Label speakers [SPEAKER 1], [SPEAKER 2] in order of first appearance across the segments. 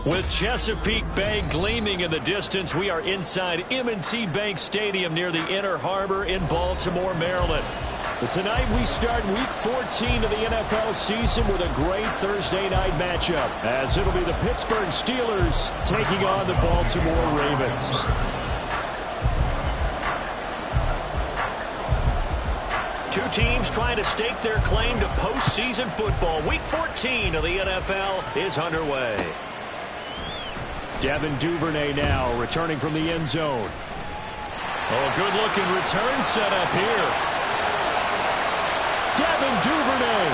[SPEAKER 1] With Chesapeake Bay gleaming in the distance, we are inside M&T Bank Stadium near the Inner Harbor in Baltimore, Maryland. But tonight we start Week 14 of the NFL season with a great Thursday night matchup, as it'll be the Pittsburgh Steelers taking on the Baltimore Ravens. Two teams trying to stake their claim to postseason football. Week 14 of the NFL is underway. Devin Duvernay now returning from the end zone. Oh, good-looking return set up here. Devin Duvernay.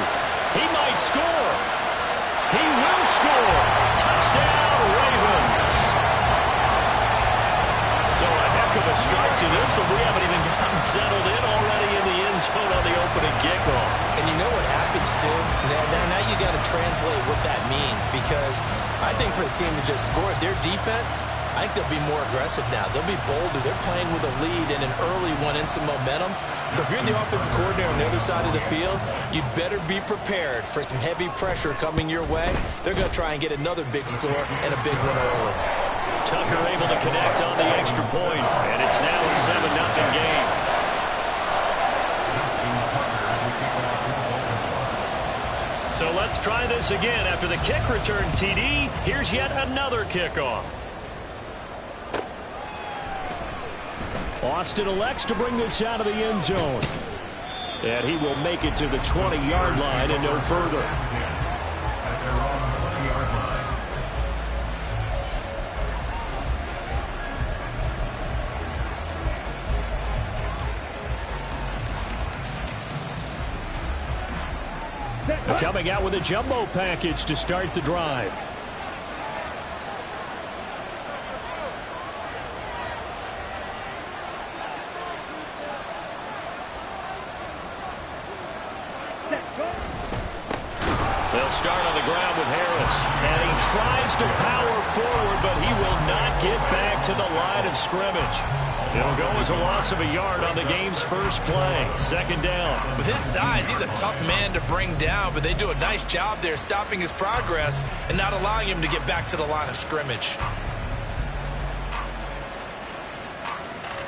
[SPEAKER 1] He might score. He will score. Touchdown, Ravens. So a heck of a start to this one. We haven't even gotten settled in already in the end zone on the opening kickoff.
[SPEAKER 2] And you know what happens, too? Now you got to translate what that means, because I think for the team to just score their defense, I think they'll be more aggressive now. They'll be bolder. They're playing with a lead and an early one and some momentum. So if you're the offensive coordinator on the other side of the field, you'd better be prepared for some heavy pressure coming your way. They're going to try and get another big score and a big one early.
[SPEAKER 1] Tucker able to connect on the extra point, and it's now a 7-0 game. So let's try this again. After the kick return TD, here's yet another kickoff. Austin elects to bring this out of the end zone. And he will make it to the 20-yard line and no further. Coming out with a jumbo package to start the drive. They'll start on the ground with Harris. And he tries to power forward, but he will not get back to the line of scrimmage. It'll go as a loss of a yard on the game's first play. Second down.
[SPEAKER 2] With his size, he's a tough man to bring down, but they do a nice job there stopping his progress and not allowing him to get back to the line of scrimmage.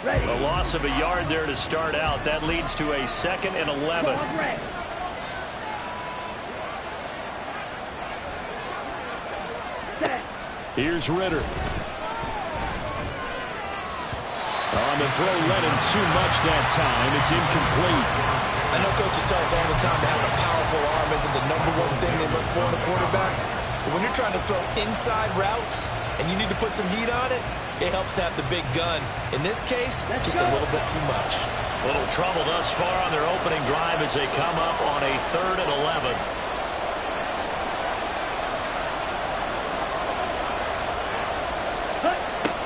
[SPEAKER 1] A loss of a yard there to start out. That leads to a 2nd and 11. Here's Ritter. On the throw, led him too much that time. It's incomplete.
[SPEAKER 2] I know coaches tell us all the time that having a powerful arm isn't the #1 thing they look for in a quarterback. But when you're trying to throw inside routes and you need to put some heat on it, it helps have the big gun. In this case, just a little bit too much.
[SPEAKER 1] A little trouble thus far on their opening drive as they come up on a 3rd and 11.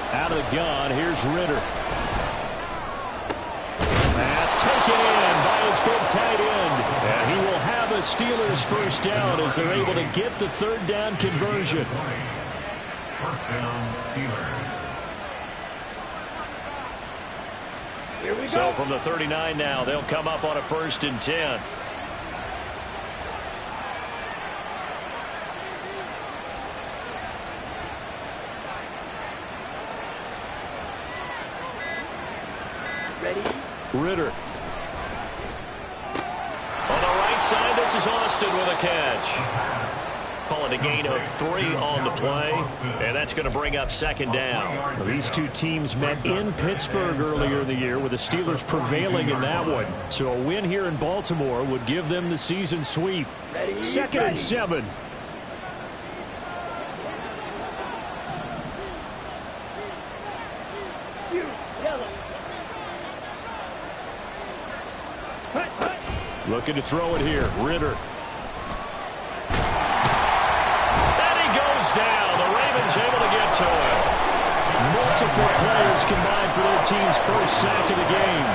[SPEAKER 1] Out of the gun, here's Ritter. Pass taken in by his big tight end. And he will have a Steelers first down as they're able to get the 3rd down conversion.
[SPEAKER 3] First down, Steelers.
[SPEAKER 1] Here we go. So from the 39 now, they'll come up on a 1st and 10. Ritter. On the right side, this is Austin with a catch. Calling a gain of 3 on the play, and that's going to bring up 2nd down. Well, these two teams met in Pittsburgh earlier in the year, with the Steelers prevailing in that one. So a win here in Baltimore would give them the season sweep. 2nd and 7. Looking to throw it here. Ritter. And he goes down. The Ravens able to get to him. Multiple players combined for their team's first sack of the game.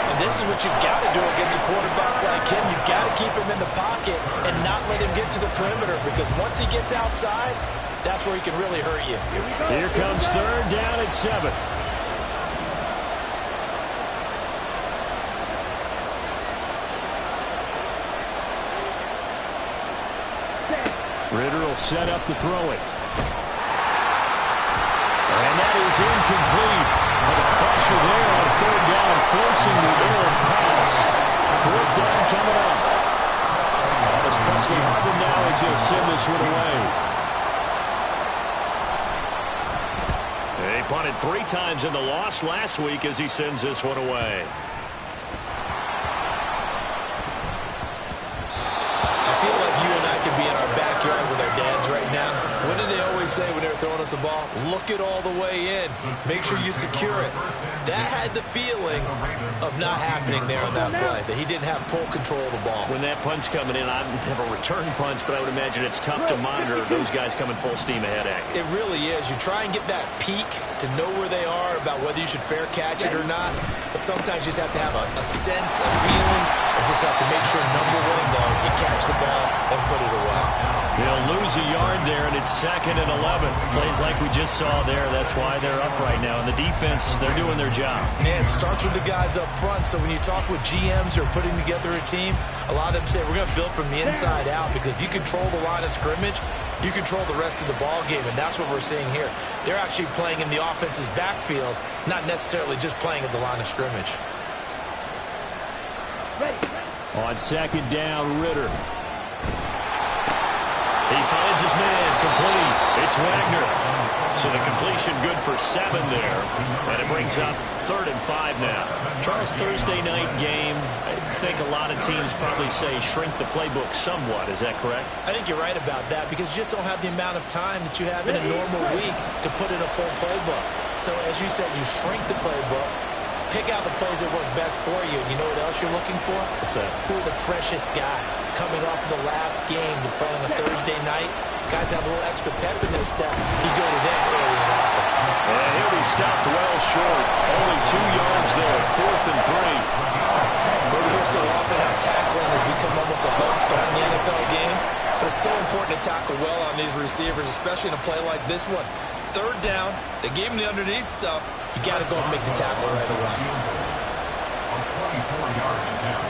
[SPEAKER 2] And this is what you've got to do against a quarterback like him. You've got to keep him in the pocket and not let him get to the perimeter, because once he gets outside, that's where he can really hurt you.
[SPEAKER 1] Here comes 3rd down at 7. Ritter will set up to throw it. And that is incomplete. But the pressure there on third down, forcing the errant pass. Fourth down coming up. It's Presley Harvin now as he'll send this one away. He punted 3 times in the loss last week as he sends this one away.
[SPEAKER 2] I feel like you and I could be in our backyard with our dads right now. What did they always say when they were throwing us the ball? Look it all the way in. Make sure you secure it. That had the feeling of not happening there on that play, that he didn't have full control of the ball.
[SPEAKER 1] When that punt's coming in, I never return punts, but I would imagine it's tough to monitor those guys coming full steam ahead at you.
[SPEAKER 2] It really is. You try and get that peek to know where they are, about whether you should fair catch it or not. But sometimes you just have to have a sense, a feeling, and just have to make sure, number one, though, you catch the ball and put it away.
[SPEAKER 1] They'll lose a yard there, and it's 2nd and 11. Plays like we just saw there. That's why they're up right now. And the defense, they're doing their job.
[SPEAKER 2] Yeah, it starts with the guys up front. So when you talk with GMs who are putting together a team, a lot of them say we're going to build from the inside out, because if you control the line of scrimmage, you control the rest of the ball game, and that's what we're seeing here. They're actually playing in the offense's backfield, not necessarily just playing at the line of scrimmage.
[SPEAKER 1] On 2nd down, Ritter. He finds his man, complete. It's Wagner. So the completion good for 7 there. And it brings up 3rd and 5 now. Charles, Thursday night game, I think a lot of teams probably say shrink the playbook somewhat. Is that correct?
[SPEAKER 2] I think you're right about that, because you just don't have the amount of time that you have in a normal week to put in a full playbook. So as you said, you shrink the playbook, pick out the plays that work best for you. And you know what else you're looking for?
[SPEAKER 1] What's that?
[SPEAKER 2] Who are the freshest guys coming off the last game to play on a Thursday night? Guys have a little extra pep in their step. You go to them early and often.
[SPEAKER 1] And he'll be stopped well short. Only 2 yards there. 4th and 3.
[SPEAKER 2] We hear so often how tackling has become almost a lost art in the NFL game. But it's so important to tackle well on these receivers, especially in a play like this one. 3rd down, they gave him the underneath stuff. You got to go and make the tackle right away.
[SPEAKER 3] On 24-yard attempt.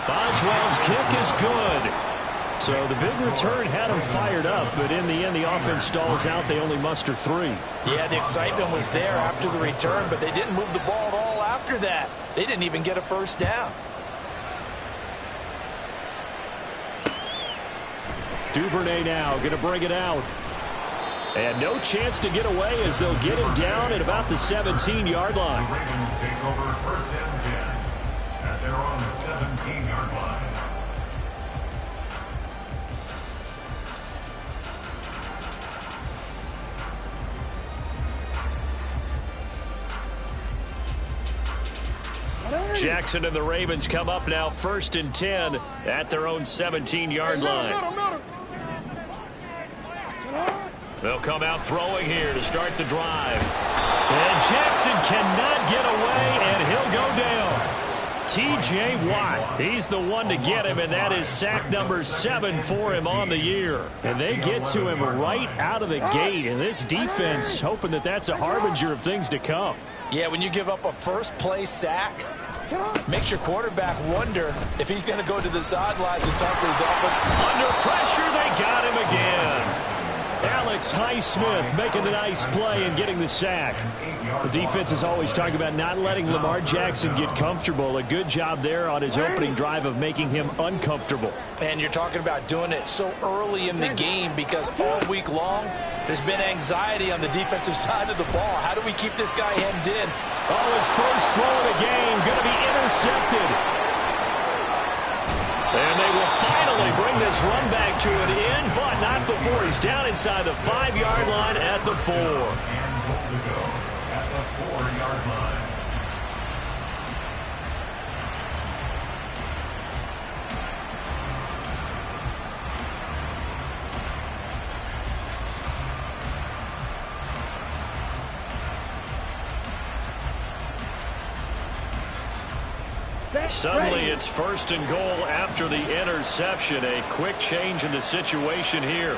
[SPEAKER 1] Boswell's kick is good. So the big return had him fired up, but in the end, the offense stalls out. They only muster 3.
[SPEAKER 2] Yeah, the excitement was there after the return, but they didn't move the ball at all after that. They didn't even get a 1st down.
[SPEAKER 1] Duvernay now going to bring it out. And no chance to get away as they'll get him down at about the 17-yard line.
[SPEAKER 3] The Ravens take over 1st and 10 at their own 17-yard line.
[SPEAKER 1] Jackson and the Ravens come up now 1st and 10 at their own 17-yard line. They'll come out throwing here to start the drive. And Jackson cannot get away, and he'll go down. T.J. Watt, he's the one to get him, and that is sack number 7 for him on the year. And they get to him right out of the gate, and this defense hoping that that's a harbinger of things to come.
[SPEAKER 2] Yeah, when you give up a first-play sack, makes your quarterback wonder if he's going to go to the sidelines and talk to his offense.
[SPEAKER 1] Under pressure, they got him again. Alex Highsmith making the nice play and getting the sack. The defense is always talking about not letting Lamar Jackson get comfortable. A good job there on his opening drive of making him uncomfortable.
[SPEAKER 2] And you're talking about doing it so early in the game, because all week long there's been anxiety on the defensive side of the ball. How do we keep this guy hemmed in?
[SPEAKER 1] Oh, his first throw of the game going to be intercepted. And they will finally bring this run back to an end, but not before he's down inside the 5-yard line at the 4.
[SPEAKER 3] And goal to go at the 4-yard line.
[SPEAKER 1] Suddenly it's 1st and goal after the interception. A quick change in the situation here.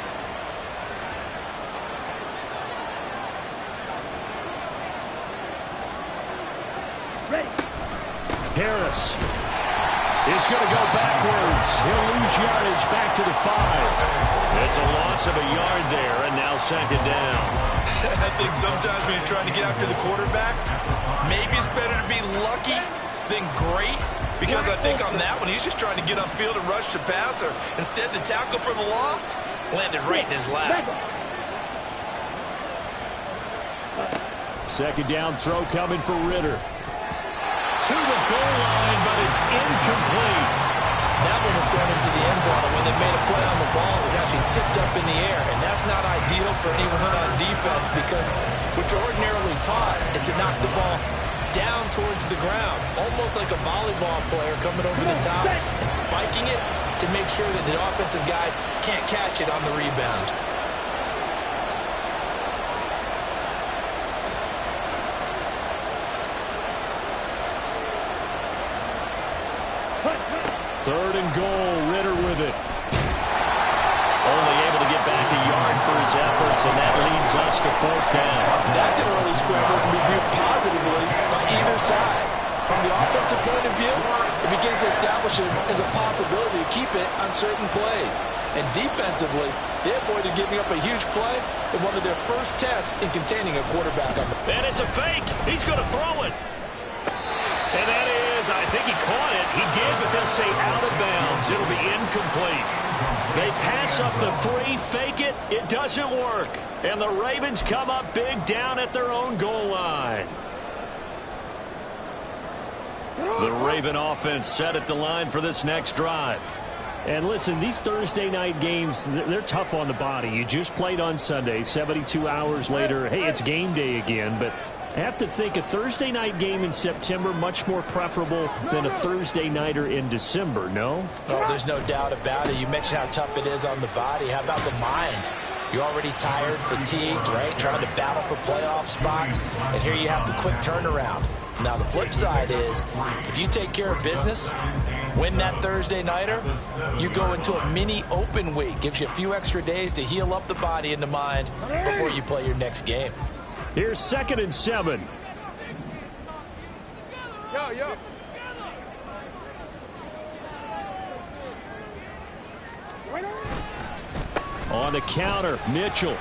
[SPEAKER 1] Harris is going to go backwards. He'll lose yardage back to the 5. It's It's a loss of a yard there, and now second down.
[SPEAKER 2] I think sometimes when you're trying to get after the quarterback, maybe it's better to be lucky than great, because I think on that one, he's just trying to get upfield and rush the passer. Instead, the tackle for the loss landed right in his lap.
[SPEAKER 1] Second down throw coming for Ritter. To the goal line, but it's incomplete.
[SPEAKER 2] That one was thrown into the end zone, and when they made a play on the ball, it was actually tipped up in the air. And that's not ideal for anyone on defense, because what you're ordinarily taught is to knock the ball down towards the ground, almost like a volleyball player coming over the top and spiking it to make sure that the offensive guys can't catch it on the rebound.
[SPEAKER 1] Third and goal, Ritter with it. Only able to get back a yard for his efforts, and that leads us to fourth down.
[SPEAKER 4] That's an early scramble to be viewed positively by either side. From the offensive point of view, it begins to establish it as a possibility to keep it on certain plays. And defensively, they avoided giving up a huge play in one of their first tests in containing a quarterback.
[SPEAKER 1] And it's a fake. He's going to throw it. And that is, I think he caught it. He did, but they'll say out of bounds. It'll be incomplete. They pass up the three, fake it. It doesn't work. And the Ravens come up big down at their own goal line. The Raven offense set at the line for this next drive.
[SPEAKER 5] And listen, these Thursday night games, they're tough on the body. You just played on Sunday, 72 hours later. Hey, it's game day again, but I have to think a Thursday night game in September much more preferable than a Thursday nighter in December, no?
[SPEAKER 2] Oh, there's no doubt about it. You mentioned how tough it is on the body. How about the mind? You're already tired, fatigued, right? Trying to battle for playoff spots. And here you have the quick turnaround. Now, the flip side is, if you take care of business, win that Thursday nighter, you go into a mini open week. Gives you a few extra days to heal up the body and the mind before you play your next game.
[SPEAKER 5] Here's 2nd and 7.
[SPEAKER 4] Yo.
[SPEAKER 1] On the counter, Mitchell.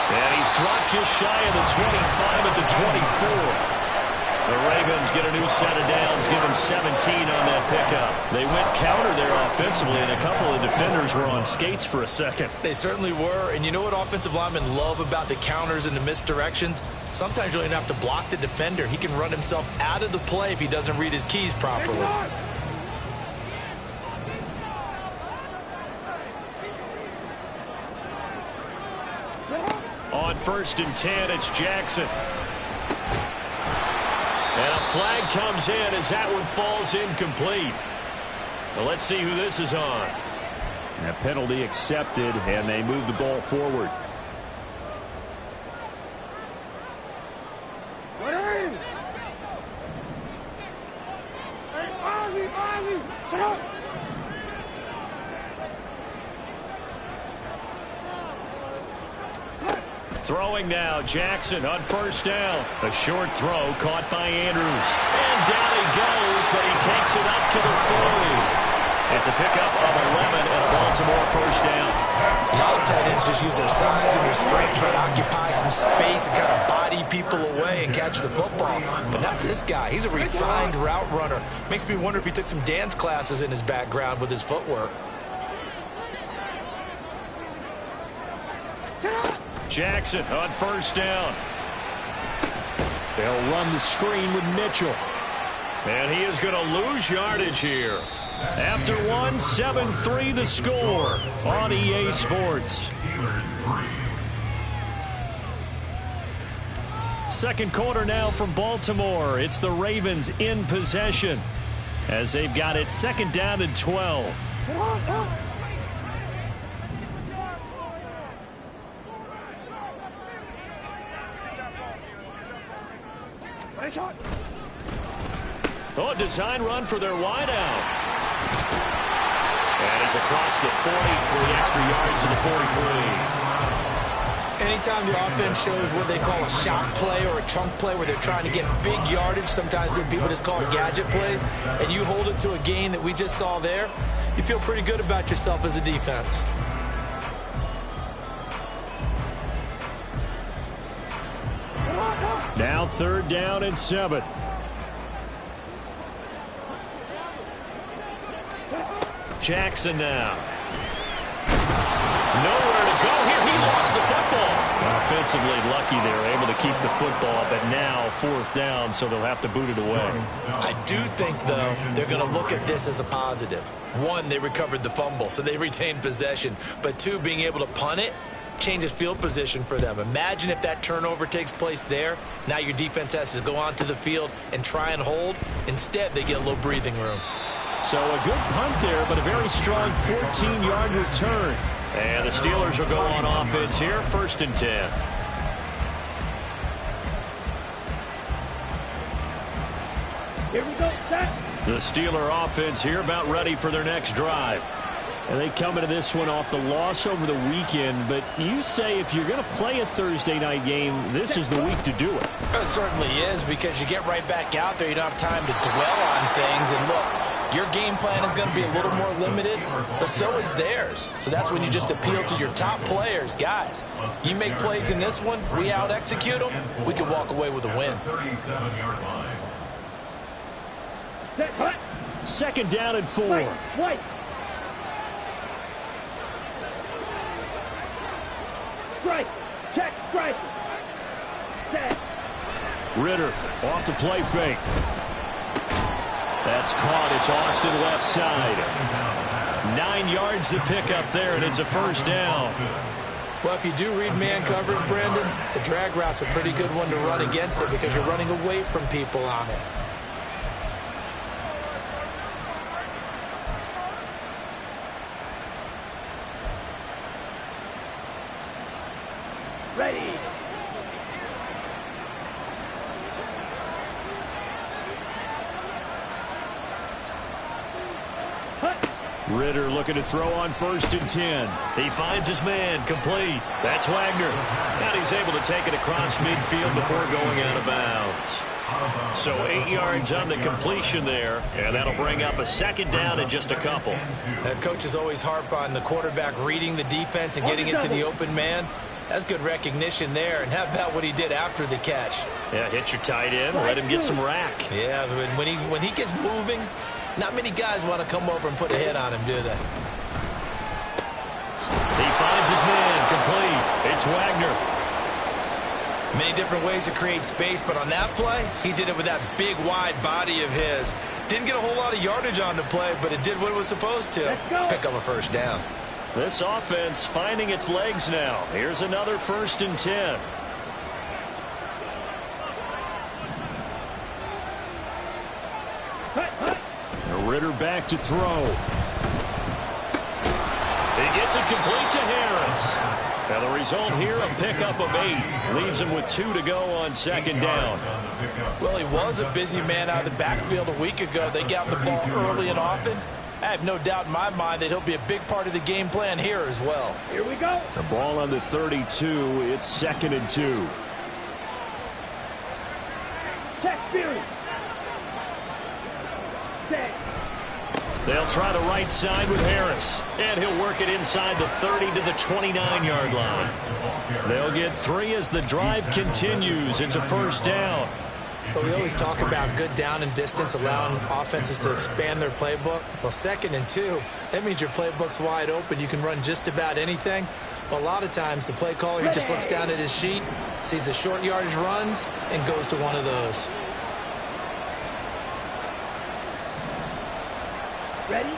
[SPEAKER 1] And he's dropped just shy of the 25 at the 24. The Ravens get a new set of downs, give them 17 on that pickup. They went counter there offensively, and a couple of defenders were on skates for a second.
[SPEAKER 2] They certainly were, and you know what offensive linemen love about the counters and the misdirections? Sometimes you don't even have to block the defender. He can run himself out of the play if he doesn't read his keys properly.
[SPEAKER 1] On 1st and 10, it's Jackson. And a flag comes in as that one falls incomplete. Well, let's see who this is on.
[SPEAKER 5] A penalty accepted, and they move the ball forward.
[SPEAKER 1] Throwing now, Jackson on 1st down. A short throw caught by Andrews. And down he goes, but he takes it up to the 40. It's a pickup of 11 and a Baltimore 1st down.
[SPEAKER 2] A lot of tight ends just use their size and their strength, try to occupy some space and kind of body people away and catch the football. But not this guy. He's a refined route runner. Makes me wonder if he took some dance classes in his background with his footwork.
[SPEAKER 1] Jackson on 1st down.
[SPEAKER 5] They'll run the screen with Mitchell.
[SPEAKER 1] And he is going to lose yardage here. After one, 7-3 the score on EA Sports. Second quarter now from Baltimore. It's the Ravens in possession as they've got it 2nd down and 12. Oh, design run for their wideout. And he's across the 40, 3 extra yards to the 43.
[SPEAKER 2] anytime the offense shows what they call a shot play or a chunk play where they're trying to get big yardage, sometimes people just call it gadget plays, and you hold it to a gain that we just saw there, you feel pretty good about yourself as a defense.
[SPEAKER 5] Now 3rd down and 7.
[SPEAKER 1] Jackson now. Nowhere to go here. He lost the football. Offensively lucky they were able to keep the football, but now 4th down, so they'll have to boot it away.
[SPEAKER 2] I do think, though, they're going to look at this as a positive. 1, they recovered the fumble, so they retained possession. But 2, being able to punt it changes field position for them. Imagine if that turnover takes place there. Now your defense has to go onto the field and try and hold. Instead, they get a little breathing room.
[SPEAKER 5] So a good punt there, but a very strong 14-yard return.
[SPEAKER 1] And the Steelers will go on offense here, 1st and 10.
[SPEAKER 6] Here we go, set.
[SPEAKER 1] The Steeler offense here about ready for their next drive.
[SPEAKER 5] And they come into this one off the loss over the weekend, but you say if you're going to play a Thursday night game, this is the week to do it.
[SPEAKER 2] It certainly is, because you get right back out there. You don't have time to dwell on things. And look, your game plan is going to be a little more limited, but so is theirs. So that's when you just appeal to your top players. Guys, you make plays in this one, we out-execute them, we can walk away with a win.
[SPEAKER 3] 37-yard line.
[SPEAKER 6] Set, hut.
[SPEAKER 5] 2nd down and 4.
[SPEAKER 6] White. Strike. Check. Strike. Set.
[SPEAKER 5] Ritter off the play fake. That's caught. It's Austin left side. 9 yards to pick up there, and it's a 1st down.
[SPEAKER 2] Well, if you do read man coverage, Brandon, the drag route's a pretty good one to run against it because you're running away from people on it.
[SPEAKER 6] Ready.
[SPEAKER 5] Ritter looking to throw on 1st and 10.
[SPEAKER 1] He finds his man, complete. That's Wagner. And he's able to take it across midfield before going out of bounds. So 8 yards on the completion there, and that'll bring up a 2nd down in just a couple.
[SPEAKER 2] Coaches always harp on the quarterback reading the defense and getting it to the open man. That's good recognition there. And how about what he did after the catch?
[SPEAKER 1] Yeah, hit your tight end, let him get some rack.
[SPEAKER 2] Yeah, when he gets moving, not many guys want to come over and put a hit on him, do they?
[SPEAKER 1] He finds his man, complete. It's Wagner.
[SPEAKER 2] Many different ways to create space, but on that play, he did it with that big, wide body of his. Didn't get a whole lot of yardage on the play, but it did what it was supposed to. Pick up a 1st down.
[SPEAKER 1] This offense finding its legs now. Here's another 1st and 10.
[SPEAKER 5] Ritter back to throw.
[SPEAKER 1] He gets it complete to Harris. Now the result here, a pickup of 8. Leaves him with 2 to go on 2nd down.
[SPEAKER 2] Well, he was a busy man out of the backfield a week ago. They got the ball early and often. I have no doubt in my mind that he'll be a big part of the game plan here as well.
[SPEAKER 6] Here we go.
[SPEAKER 5] The ball on the 32. It's 2nd and 2.
[SPEAKER 6] Check spirit. Set.
[SPEAKER 1] They'll try the right side with Harris. And he'll work it inside the 30 to the 29-yard line. They'll get 3 as the drive continues. It's a 1st down.
[SPEAKER 2] But we always talk about good down and distance, allowing offenses to expand their playbook. Well, 2nd and 2, that means your playbook's wide open. You can run just about anything. But a lot of times, the play caller, he just looks down at his sheet, sees the short yardage runs, and goes to one of those.
[SPEAKER 6] Ready?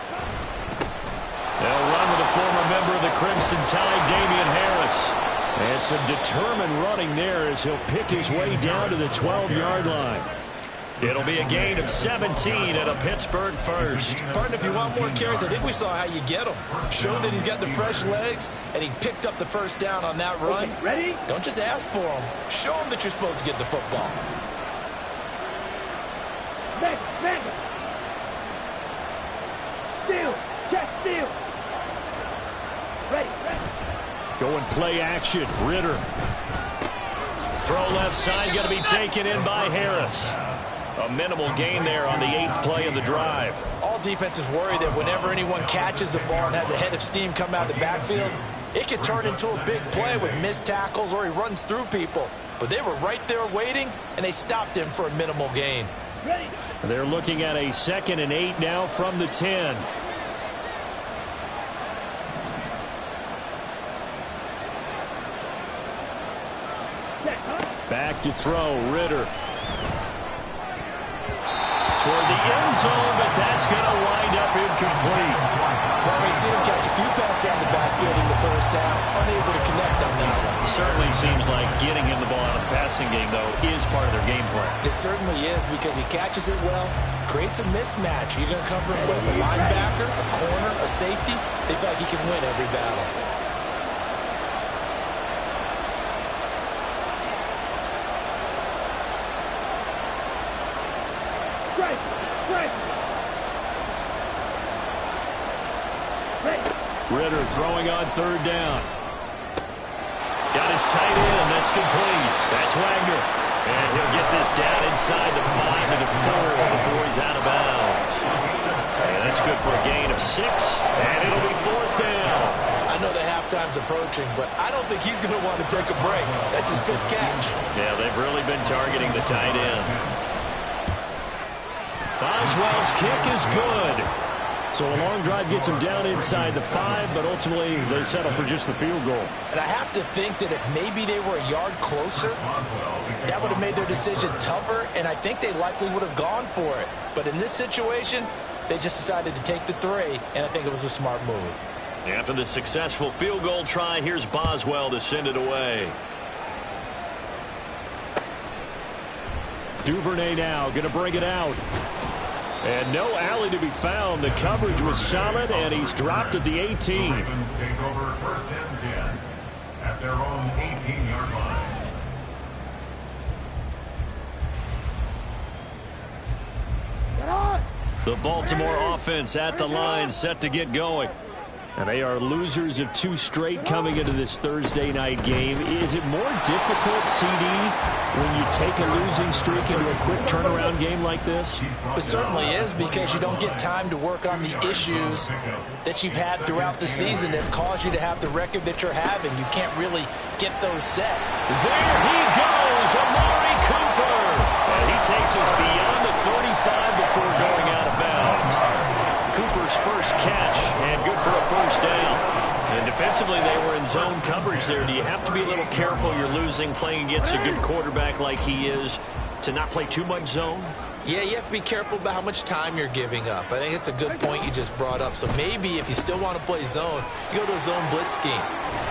[SPEAKER 1] They'll run with a former member of the Crimson Tide, Damian Harris.
[SPEAKER 5] And some determined running there as he'll pick his way down to the 12-yard line.
[SPEAKER 1] It'll be a gain of 17 at a Pittsburgh 1st.
[SPEAKER 2] Partner, if you want more carries, I think we saw how you get him. Show that he's got the fresh legs, and he picked up the 1st down on that run.
[SPEAKER 6] Okay, ready?
[SPEAKER 2] Don't just ask for him. Show him that you're supposed to get the football.
[SPEAKER 6] Mega. Steal. Check steal. Ready.
[SPEAKER 5] Going play action. Ritter.
[SPEAKER 1] Throw left side, going to be taken in by Harris. A minimal gain there on the 8th play of the drive.
[SPEAKER 2] All defenses worry that whenever anyone catches the ball and has a head of steam come out of the backfield, it can turn into a big play with missed tackles or he runs through people. But they were right there waiting, and they stopped him for a minimal gain.
[SPEAKER 5] They're looking at a 2nd and 8 now from the 10. Back to throw, Ritter. Toward the end zone, but that's going to wind up incomplete.
[SPEAKER 2] Well, we've seen him catch a few passes out of the backfield in the first half, unable to connect on that one.
[SPEAKER 1] Certainly seems like getting him the ball out of the passing game, though, is part of their game plan.
[SPEAKER 2] It certainly is because he catches it well, creates a mismatch. You're going to cover him with a linebacker, a corner, a safety. They feel like he can win every battle.
[SPEAKER 5] Ritter throwing on 3rd down. Got his tight end. That's complete. That's Wagner. And he'll get this down inside the 5 to the 4 before he's out of bounds. And that's good for a gain of 6. And it'll be 4th down.
[SPEAKER 2] I know the halftime's approaching, but I don't think he's going to want to take a break. That's his 5th catch.
[SPEAKER 1] Yeah, they've really been targeting the tight end. Boswell's kick is good.
[SPEAKER 5] So a long drive gets him down inside the 5, but ultimately they settle for just the field goal.
[SPEAKER 2] And I have to think that if maybe they were a yard closer, that would have made their decision tougher, and I think they likely would have gone for it. But in this situation, they just decided to take the 3, and I think it was a smart move.
[SPEAKER 1] After the successful field goal try, here's Boswell to send it away.
[SPEAKER 5] Duvernay now going to bring it out. And no alley to be found. The coverage was solid, and he's dropped at the 18.
[SPEAKER 3] Ravens take over 1st and 10 at their own 18-yard line.
[SPEAKER 1] The Baltimore offense at the line, set to get going.
[SPEAKER 5] And they are losers of 2 straight coming into this Thursday night game. Is it more difficult, CD, when you take a losing streak into a quick turnaround game like this?
[SPEAKER 2] It certainly is, because you don't get time to work on the issues that you've had throughout the season that have caused you to have the record that you're having. You can't really get those set.
[SPEAKER 1] There he goes, Amari Cooper. And he takes us beyond the 35 before going out of bounds. Cooper's first catch, and good for a 1st down. And defensively, they were in zone coverage there. Do you have to be a little careful? You're losing, playing against a good quarterback like he is, to not play too much zone?
[SPEAKER 2] Yeah, you have to be careful about how much time you're giving up. I think it's a good point you just brought up. So maybe if you still want to play zone, you go to a zone blitz scheme.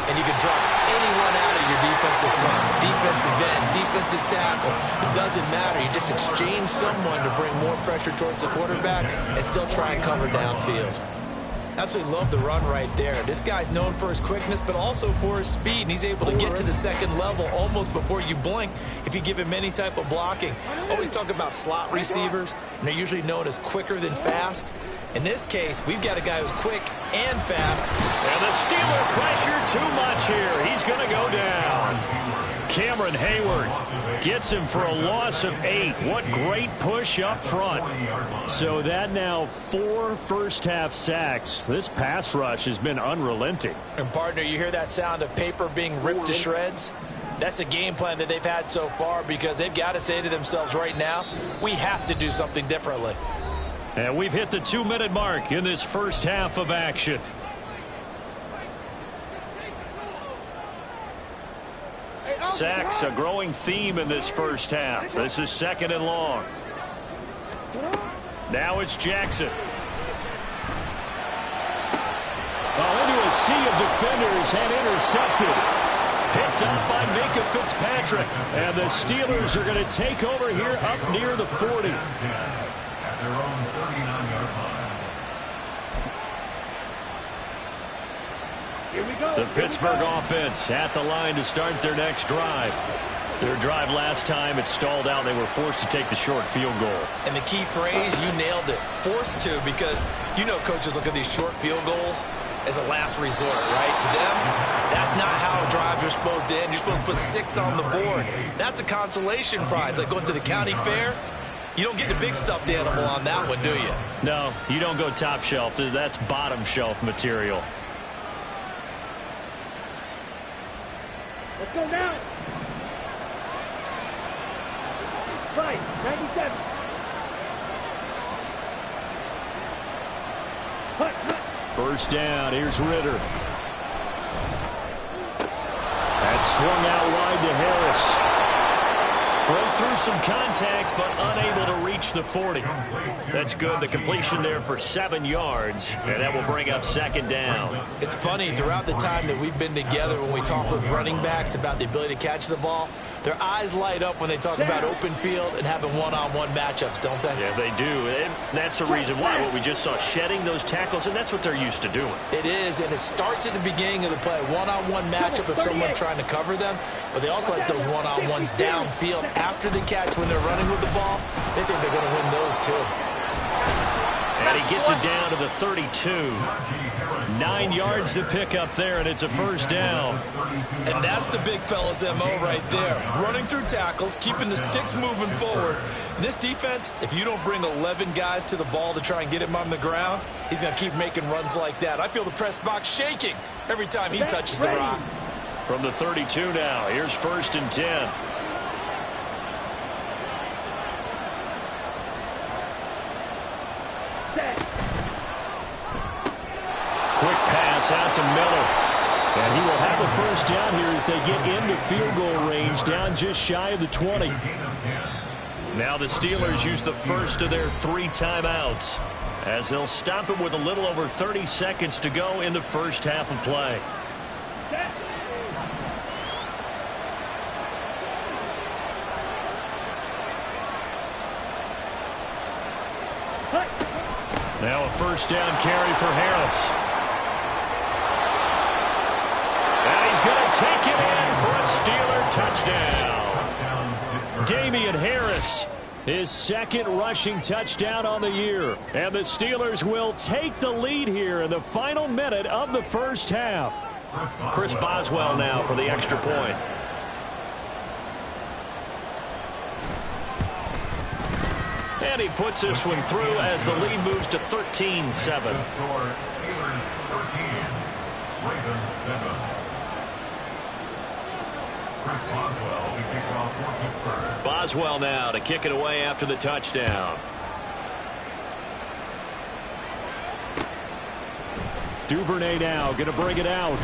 [SPEAKER 2] And you can drop anyone out of your defensive front, defensive end, defensive tackle. It doesn't matter. You just exchange someone to bring more pressure towards the quarterback and still try and cover downfield. Absolutely love the run right there. This guy's known for his quickness, but also for his speed. And he's able to get to the 2nd level almost before you blink if you give him any type of blocking. Always talk about slot receivers, and they're usually known as quicker than fast. In this case, we've got a guy who's quick and fast.
[SPEAKER 1] And the Steeler pressure too much here. He's going to go down. Cameron Hayward gets him for a loss of 8. What great push up front.
[SPEAKER 5] So that now 4 first-half sacks. This pass rush has been unrelenting.
[SPEAKER 2] And, partner, you hear that sound of paper being ripped to shreds? That's a game plan that they've had so far, because they've got to say to themselves right now, we have to do something differently.
[SPEAKER 5] And we've hit the 2-minute mark in this first half of action. Sacks, a growing theme in this first half. This is 2nd and long. Now it's Jackson. Into a sea of defenders and intercepted. Picked up by Minka Fitzpatrick. And the Steelers are going to take over here up near the 40.
[SPEAKER 3] At their own 39-yard line.
[SPEAKER 6] Here we go.
[SPEAKER 5] The Pittsburgh offense at the line to start their next drive.
[SPEAKER 1] Their drive last time, it stalled out. They were forced to take the short field goal.
[SPEAKER 2] And the key phrase, you nailed it, forced to, because you know coaches look at these short field goals as a last resort, right? To them, that's not how drives are supposed to end. You're supposed to put 6 on the board. That's a consolation prize, like going to the county fair. You don't get the big stuffed animal on that one, do you?
[SPEAKER 1] No, you don't go top shelf. That's bottom shelf material.
[SPEAKER 6] Let's go now. Right, 97. Hut.
[SPEAKER 5] First down. Here's Ritter. That's swung out wide to Harris. Broke through some contact, but unable to reach the 40. That's good. The completion there for 7 yards, and that will bring up second down.
[SPEAKER 2] It's funny, throughout the time that we've been together, when we talk with running backs about the ability to catch the ball, their eyes light up when they talk about open field and having one-on-one matchups, don't they?
[SPEAKER 1] Yeah, they do. And that's the reason why. What we just saw, shedding those tackles, and that's what they're used to doing.
[SPEAKER 2] It is, and it starts at the beginning of the play. One-on-one matchup if someone's trying to cover them, but they also like those one-on-ones downfield after the catch when they're running with the ball. They think they're going to win those too.
[SPEAKER 1] And he gets it down to the 32. 9 yards to pick up there, and it's a first down.
[SPEAKER 2] And that's the big fella's MO right there. Running through tackles, keeping the sticks moving forward. This defense, if you don't bring 11 guys to the ball to try and get him on the ground, he's going to keep making runs like that. I feel the press box shaking every time he touches the rock.
[SPEAKER 1] From the 32 now, here's 1st and 10. Quick pass out to Miller.
[SPEAKER 5] And he will have a first down here as they get into field goal range, down just shy of the 20.
[SPEAKER 1] Now the Steelers use the first of their 3 timeouts, as they'll stop it with a little over 30 seconds to go in the first half of play. Now a first down carry for Harris. And he's going to take it in for a Steeler touchdown.
[SPEAKER 5] Damian Harris, his 2nd rushing touchdown on the year. And the Steelers will take the lead here in the final minute of the first half.
[SPEAKER 1] Chris Boswell now for the extra point. And he puts this one through as the lead moves to 13-7.
[SPEAKER 3] Steelers 13, Ravens 7. Chris Boswell to kick off for Pittsburgh.
[SPEAKER 1] Boswell now to kick it away after the touchdown.
[SPEAKER 5] Duvernay now going to bring it out.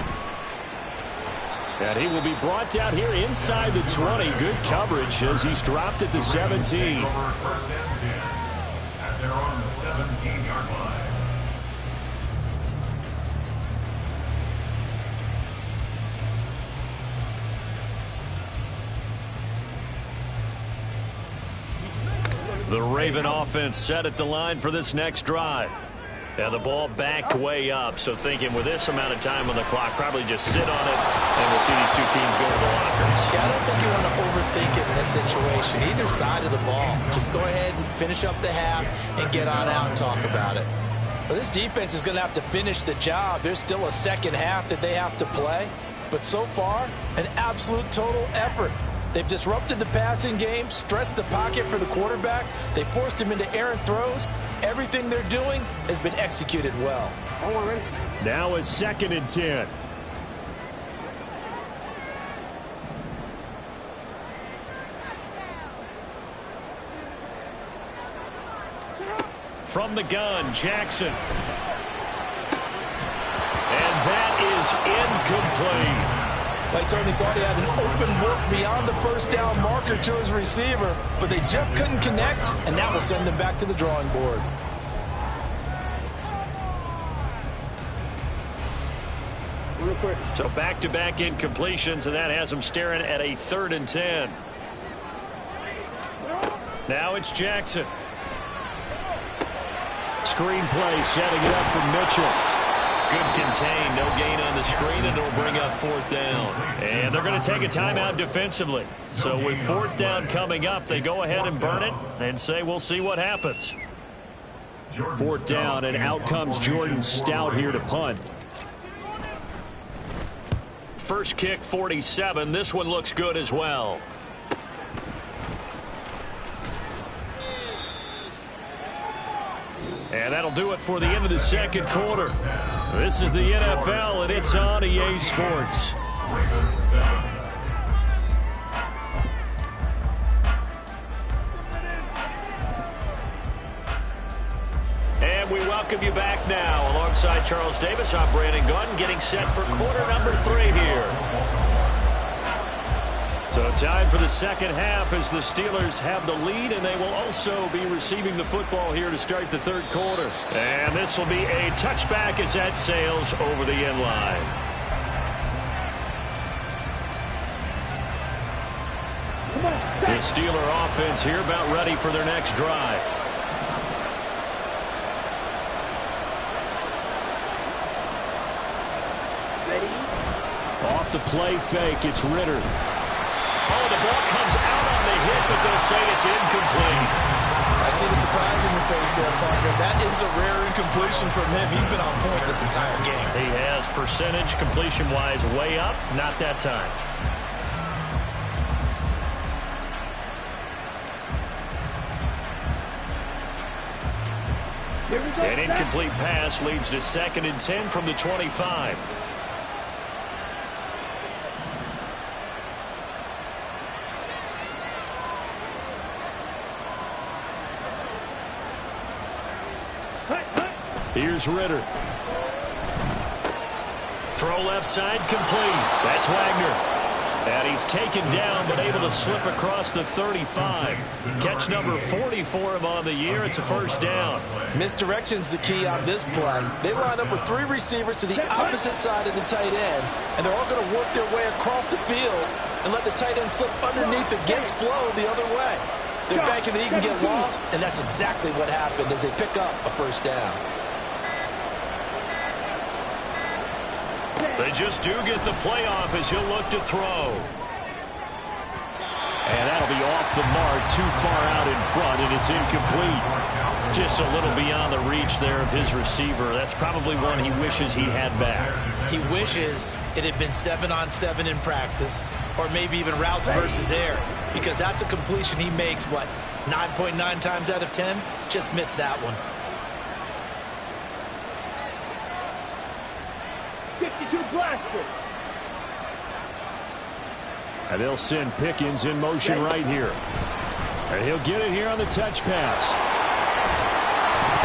[SPEAKER 5] And he will be brought down here inside the 20. Good coverage as he's dropped at the 17.
[SPEAKER 3] Over 1st and 10. And they're on the 17-yard line.
[SPEAKER 1] The Raven offense set at the line for this next drive. And the ball backed way up, so thinking with this amount of time on the clock, probably just sit on it, and we'll see these two teams go to the lockers.
[SPEAKER 2] Yeah, I don't think you want to overthink it in this situation. Either side of the ball. Just go ahead and finish up the half and get on out and talk about it. Well, this defense is going to have to finish the job. There's still a second half that they have to play. But so far, an absolute total effort. They've disrupted the passing game, stressed the pocket for the quarterback. They forced him into errant throws. Everything they're doing has been executed well.
[SPEAKER 5] Now a 2nd and 10.
[SPEAKER 1] From the gun, Jackson. And that is incomplete.
[SPEAKER 4] They certainly thought he had an open look beyond the first down marker to his receiver, but they just couldn't connect, and that will send them back to the drawing board.
[SPEAKER 6] Real quick.
[SPEAKER 1] So back-to-back incompletions, and that has them staring at a 3rd and 10. Now it's Jackson.
[SPEAKER 5] Screen play setting it up for Mitchell.
[SPEAKER 1] Good contain. No gain on the screen, and it'll bring up 4th down. And they're going to take a timeout defensively. So with 4th down coming up, they go ahead and burn it and say we'll see what happens.
[SPEAKER 5] 4th down, and out comes Jordan Stout here to punt.
[SPEAKER 1] First kick, 47. This one looks good as well. And that'll do it for the end of the second quarter. This is the NFL, and it's on EA Sports. And we welcome you back now. Alongside Charles Davis, I'm Brandon Gunn, getting set for quarter number 3 here. So time for the second half as the Steelers have the lead, and they will also be receiving the football here to start the third quarter. And this will be a touchback as that sails over the end line. The Steeler offense here about ready for their next drive.
[SPEAKER 5] Off the play fake, it's Ritter.
[SPEAKER 1] Oh, the ball comes out on the hit, but they'll say it's incomplete.
[SPEAKER 2] I see the surprise in your face there, partner. That is a rare incompletion from him. He's been on point this entire game.
[SPEAKER 1] He has percentage completion-wise way up, not that time. An incomplete pass leads to 2nd and 10 from the 25.
[SPEAKER 5] Here's Ritter.
[SPEAKER 1] Throw left side, complete. That's Wagner. And he's taken down, but able to slip across the 35. Catch number 40 for him on the year. It's a first down.
[SPEAKER 4] Misdirection's the key on this play. They line up with 3 receivers to the opposite side of the tight end, and they're all going to work their way across the field and let the tight end slip underneath against flow the other way. They're banking that he can get lost, and that's exactly what happened as they pick up a first down.
[SPEAKER 1] They just do get the playoff as he'll look to throw.
[SPEAKER 5] And that'll be off the mark, too far out in front, and it's incomplete.
[SPEAKER 1] Just a little beyond the reach there of his receiver. That's probably one he wishes he had back.
[SPEAKER 2] He wishes it had been 7-on-7 in practice, or maybe even routes versus air, because that's a completion he makes, 9.9 times out of 10? Just missed that one.
[SPEAKER 6] 52 blaster.
[SPEAKER 5] And they'll send Pickens in motion right here. And he'll get it here on the touch pass.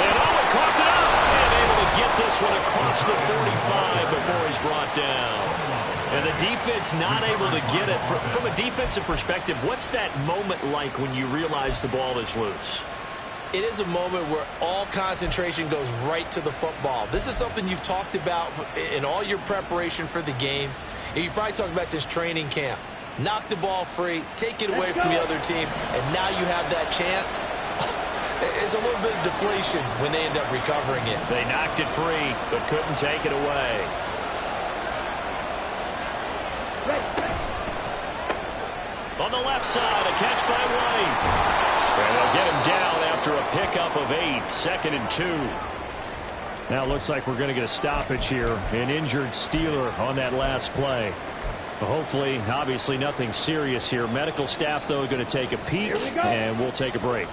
[SPEAKER 1] And he caught it up. And able to get this one across the 45 before he's brought down. And the defense not able to get it. From a defensive perspective, what's that moment like when you realize the ball is loose?
[SPEAKER 2] It is a moment where all concentration goes right to the football. This is something you've talked about in all your preparation for the game. And you probably talked about since training camp. Knock the ball free, take it away from the other team, and now you have that chance. It's a little bit of deflation when they end up recovering it.
[SPEAKER 1] They knocked it free, but couldn't take it away. On the left side, a catch by White. And they'll get him down after a pickup of 8, 2nd and 2.
[SPEAKER 5] Now it looks like we're going to get a stoppage here. An injured Steeler on that last play. Hopefully, obviously nothing serious here. Medical staff, though, going to take a peek, and we'll take a break.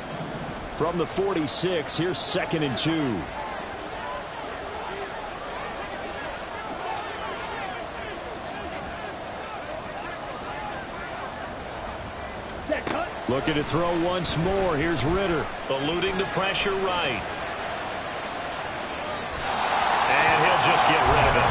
[SPEAKER 5] From the 46, here's 2nd and 2. Looking to throw once more. Here's Ritter.
[SPEAKER 1] Eluding the pressure right. And he'll just get rid of it.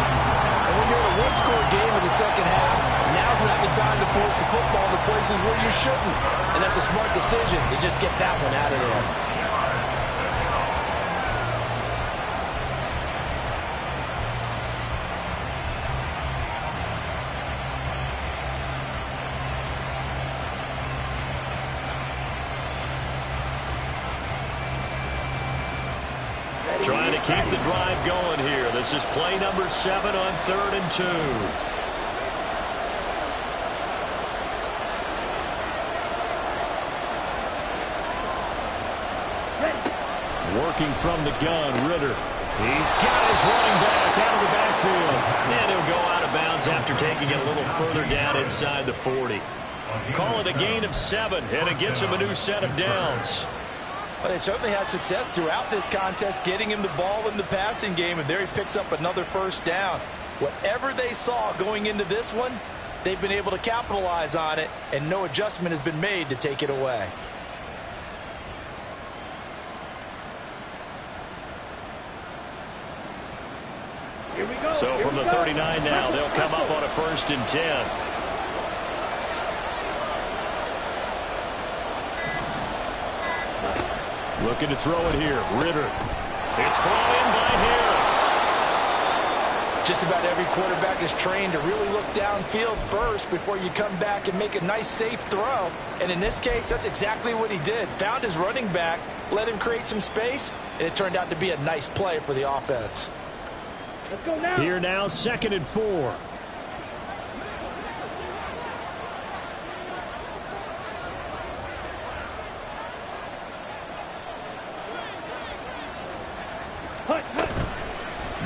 [SPEAKER 4] And when you're in a one-score game in the second half, now's not the time to force the football to places where you shouldn't. And that's a smart decision to just get that one out of there.
[SPEAKER 1] Trying to keep the drive going here. This is play number 7 on 3rd and 2.
[SPEAKER 5] Working from the gun, Ritter. He's got his running back out of the backfield.
[SPEAKER 1] And he'll go out of bounds after taking it a little further down inside the 40. Call it a gain of 7, and it gets him a new set of downs.
[SPEAKER 2] Well, they certainly had success throughout this contest, getting him the ball in the passing game, and there he picks up another first down. Whatever they saw going into this one, they've been able to capitalize on it, and no adjustment has been made to take it away.
[SPEAKER 6] Here we go.
[SPEAKER 1] So from the 39 now, they'll come up on a 1st and 10.
[SPEAKER 5] Looking to throw it here. Ritter.
[SPEAKER 1] It's brought in by Harris.
[SPEAKER 2] Just about every quarterback is trained to really look downfield first before you come back and make a nice, safe throw. And in this case, that's exactly what he did. Found his running back, let him create some space, and it turned out to be a nice play for the offense.
[SPEAKER 6] Let's go now.
[SPEAKER 5] Here now, 2nd and 4.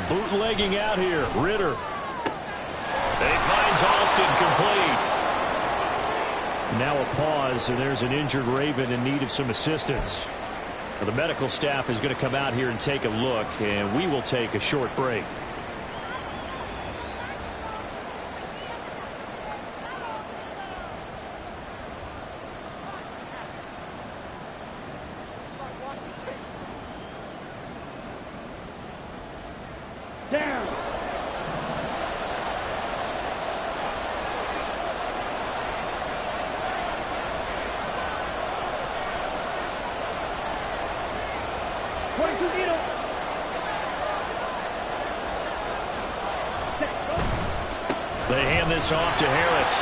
[SPEAKER 5] Bootlegging out here. Ritter.
[SPEAKER 1] He finds Austin complete.
[SPEAKER 5] Now a pause, and there's an injured Raven in need of some assistance. Now the medical staff is going to come out here and take a look, and we will take a short break.
[SPEAKER 6] Down.
[SPEAKER 1] They hand this off to Harris.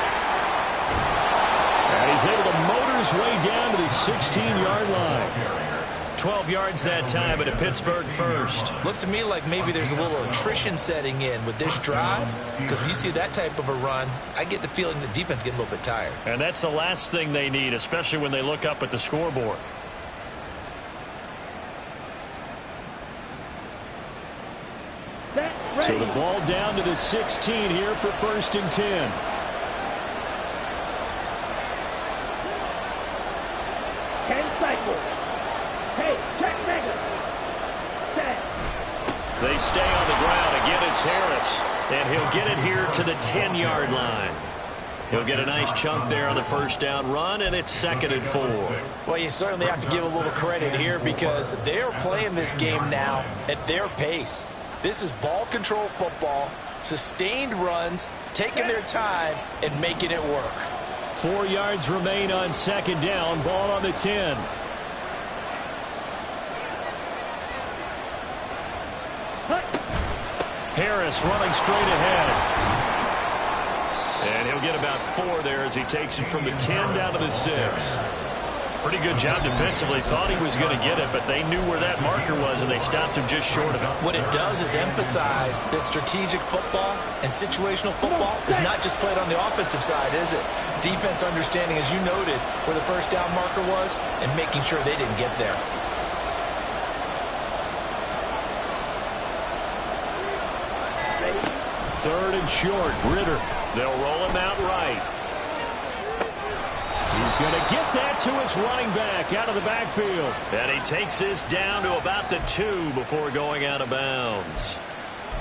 [SPEAKER 5] And he's able to motor his way down to the 16-yard line.
[SPEAKER 1] 12 yards that time, but a Pittsburgh first.
[SPEAKER 2] Looks to me like maybe there's a little attrition setting in with this drive, because when you see that type of a run, I get the feeling the defense getting a little bit tired.
[SPEAKER 1] And that's the last thing they need, especially when they look up at the scoreboard.
[SPEAKER 5] So the ball down to the 16 here for 1st and 10.
[SPEAKER 6] Hey, check Lega. Set.
[SPEAKER 1] They stay on the ground. Again, it's Harris. And he'll get it here to the 10-yard line. He'll get a nice chunk there on the 1st down run, and it's 2nd and 4.
[SPEAKER 2] Well, you certainly have to give a little credit here because they are playing this game now at their pace. This is ball control football, sustained runs, taking their time, and making it work.
[SPEAKER 5] 4 yards remain on 2nd down. Ball on the 10.
[SPEAKER 1] Harris running straight ahead. And he'll get about 4 there as he takes it from the 10 down to the 6. Pretty good job defensively. Thought he was going to get it, but they knew where that marker was, and they stopped him just short of it.
[SPEAKER 2] What it does is emphasize that strategic football and situational football is not just played on the offensive side, is it? Defense understanding, as you noted, where the 1st down marker was and making sure they didn't get there.
[SPEAKER 5] Third and short. Ritter.
[SPEAKER 1] They'll roll him out right.
[SPEAKER 5] He's going to get that to his running back out of the backfield.
[SPEAKER 1] And he takes this down to about the 2 before going out of bounds.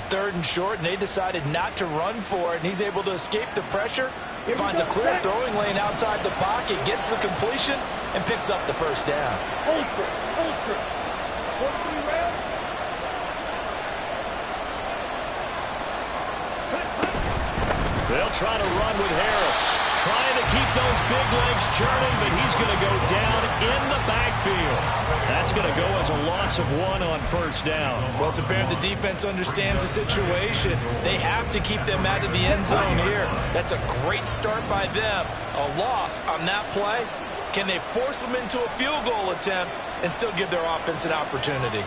[SPEAKER 2] 3rd and short, and they decided not to run for it, and he's able to escape the pressure, finds a clear throwing lane outside the pocket, gets the completion, and picks up the 1st down.
[SPEAKER 6] Ultra. 43 rounds.
[SPEAKER 1] They'll try to run with Harris. Trying to keep those big legs churning, but he's going to go down in the backfield. That's going to go as a loss of 1 on 1st down.
[SPEAKER 2] Well, it's apparent the defense understands the situation. They have to keep them out of the end zone here. That's a great start by them. A loss on that play. Can they force them into a field goal attempt and still give their offense an opportunity?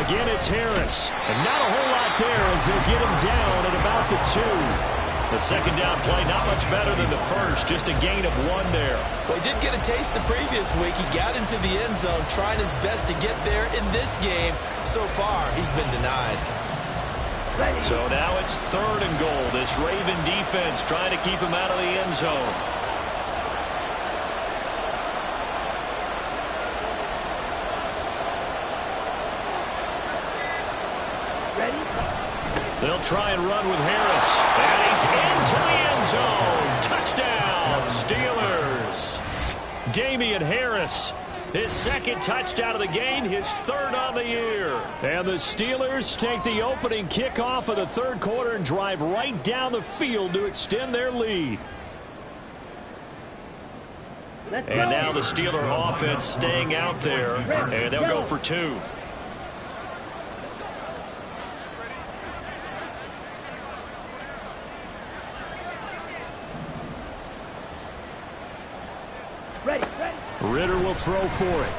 [SPEAKER 5] Again, it's Harris. And not a whole lot there as they'll get him down at about the 2. The second down play, not much better than the first. Just a gain of 1 there.
[SPEAKER 2] Well, he did get a taste the previous week. He got into the end zone, trying his best to get there in this game. So far, he's been denied.
[SPEAKER 1] So now it's 3rd and goal. This Raven defense trying to keep him out of the end zone. They'll try and run with Harris. And he's into the end zone. Touchdown, Steelers.
[SPEAKER 5] Damian Harris, his 2nd touchdown of the game, his 3rd on the year. And the Steelers take the opening kickoff of the 3rd quarter and drive right down the field to extend their lead.
[SPEAKER 1] And now the Steeler offense staying out there, and they'll go for 2.
[SPEAKER 5] Ritter will throw for it.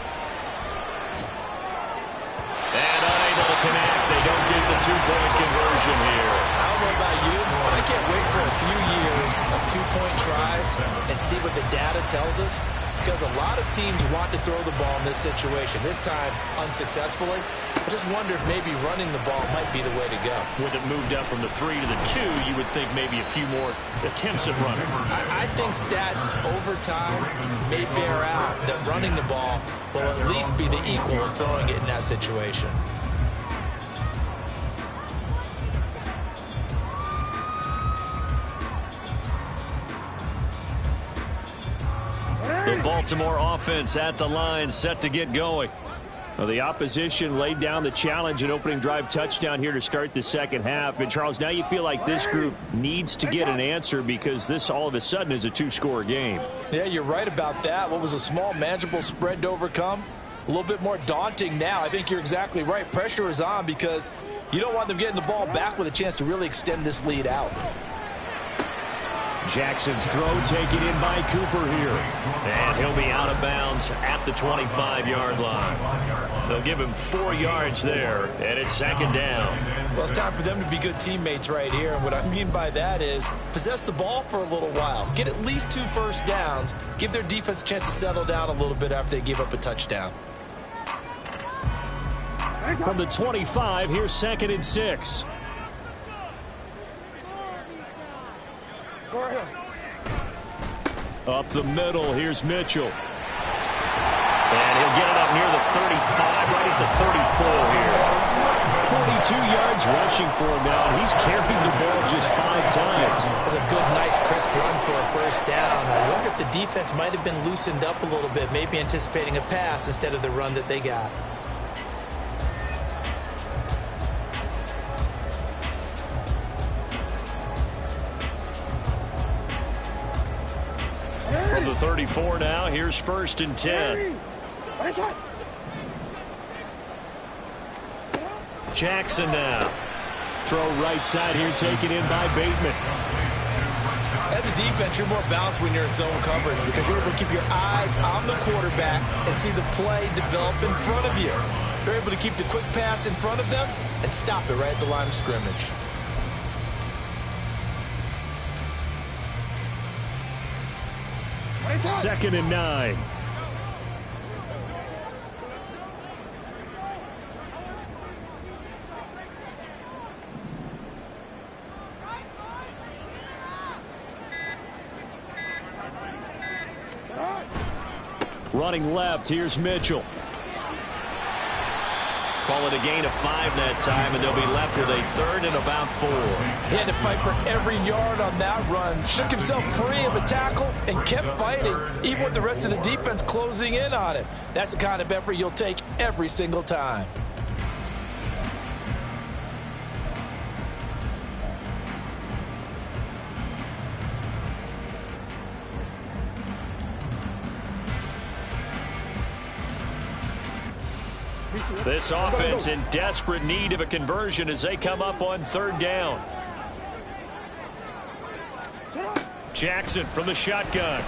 [SPEAKER 1] And unable to connect. They don't get the 2-point conversion here.
[SPEAKER 2] I don't know about you, but I can't wait for a few years of 2-point tries and see what the data tells us, because a lot of teams want to throw the ball in this situation. This time, unsuccessfully. I just wonder if maybe running the ball might be the way to go.
[SPEAKER 1] With it moved up from the 3 to the 2, you would think maybe a few more attempts at running.
[SPEAKER 2] I think stats over time may bear out that running the ball will at least be the equal of throwing it in that situation.
[SPEAKER 1] The Baltimore offense at the line, set to get going.
[SPEAKER 5] Well, the opposition laid down the challenge, an opening drive touchdown here to start the second half. And, Charles, now you feel like this group needs to get an answer because this all of a sudden is a 2-score game.
[SPEAKER 4] Yeah, you're right about that. What was a small, manageable spread to overcome? A little bit more daunting now. I think you're exactly right. Pressure is on because you don't want them getting the ball back with a chance to really extend this lead out.
[SPEAKER 5] Jackson's throw taken in by Cooper here.
[SPEAKER 1] And he'll be out of bounds at the 25-yard line. They'll give him 4 yards there, and it's 2nd down.
[SPEAKER 2] Well, it's time for them to be good teammates right here. And what I mean by that is possess the ball for a little while. Get at least 2 first downs. Give their defense a chance to settle down a little bit after they give up a touchdown.
[SPEAKER 5] From the 25, here's 2nd and 6. Up the middle, here's Mitchell.
[SPEAKER 1] And he'll get it up near the 35, right at the 34 here.
[SPEAKER 5] 42 yards rushing for him now, and he's carried the ball just 5 times.
[SPEAKER 2] That's a good, nice, crisp run for a first down. I wonder if the defense might have been loosened up a little bit, maybe anticipating a pass instead of the run that they got.
[SPEAKER 1] From the 34 now, here's 1st and 10. Jackson now.
[SPEAKER 5] Throw right side here, taken in by Bateman.
[SPEAKER 2] As a defense, you're more balanced when you're in zone coverage because you're able to keep your eyes on the quarterback and see the play develop in front of you. You're able to keep the quick pass in front of them and stop it right at the line of scrimmage.
[SPEAKER 5] Second and 9. Running left, here's Mitchell.
[SPEAKER 1] Call it a gain of 5 that time, and they'll be left with a 3rd and about 4.
[SPEAKER 4] He had to fight for every yard on that run. Shook himself free of a tackle and kept fighting, even with the rest of the defense closing in on him. That's the kind of effort you'll take every single time.
[SPEAKER 1] This offense in desperate need of a conversion as they come up on 3rd down. Jackson from the shotgun.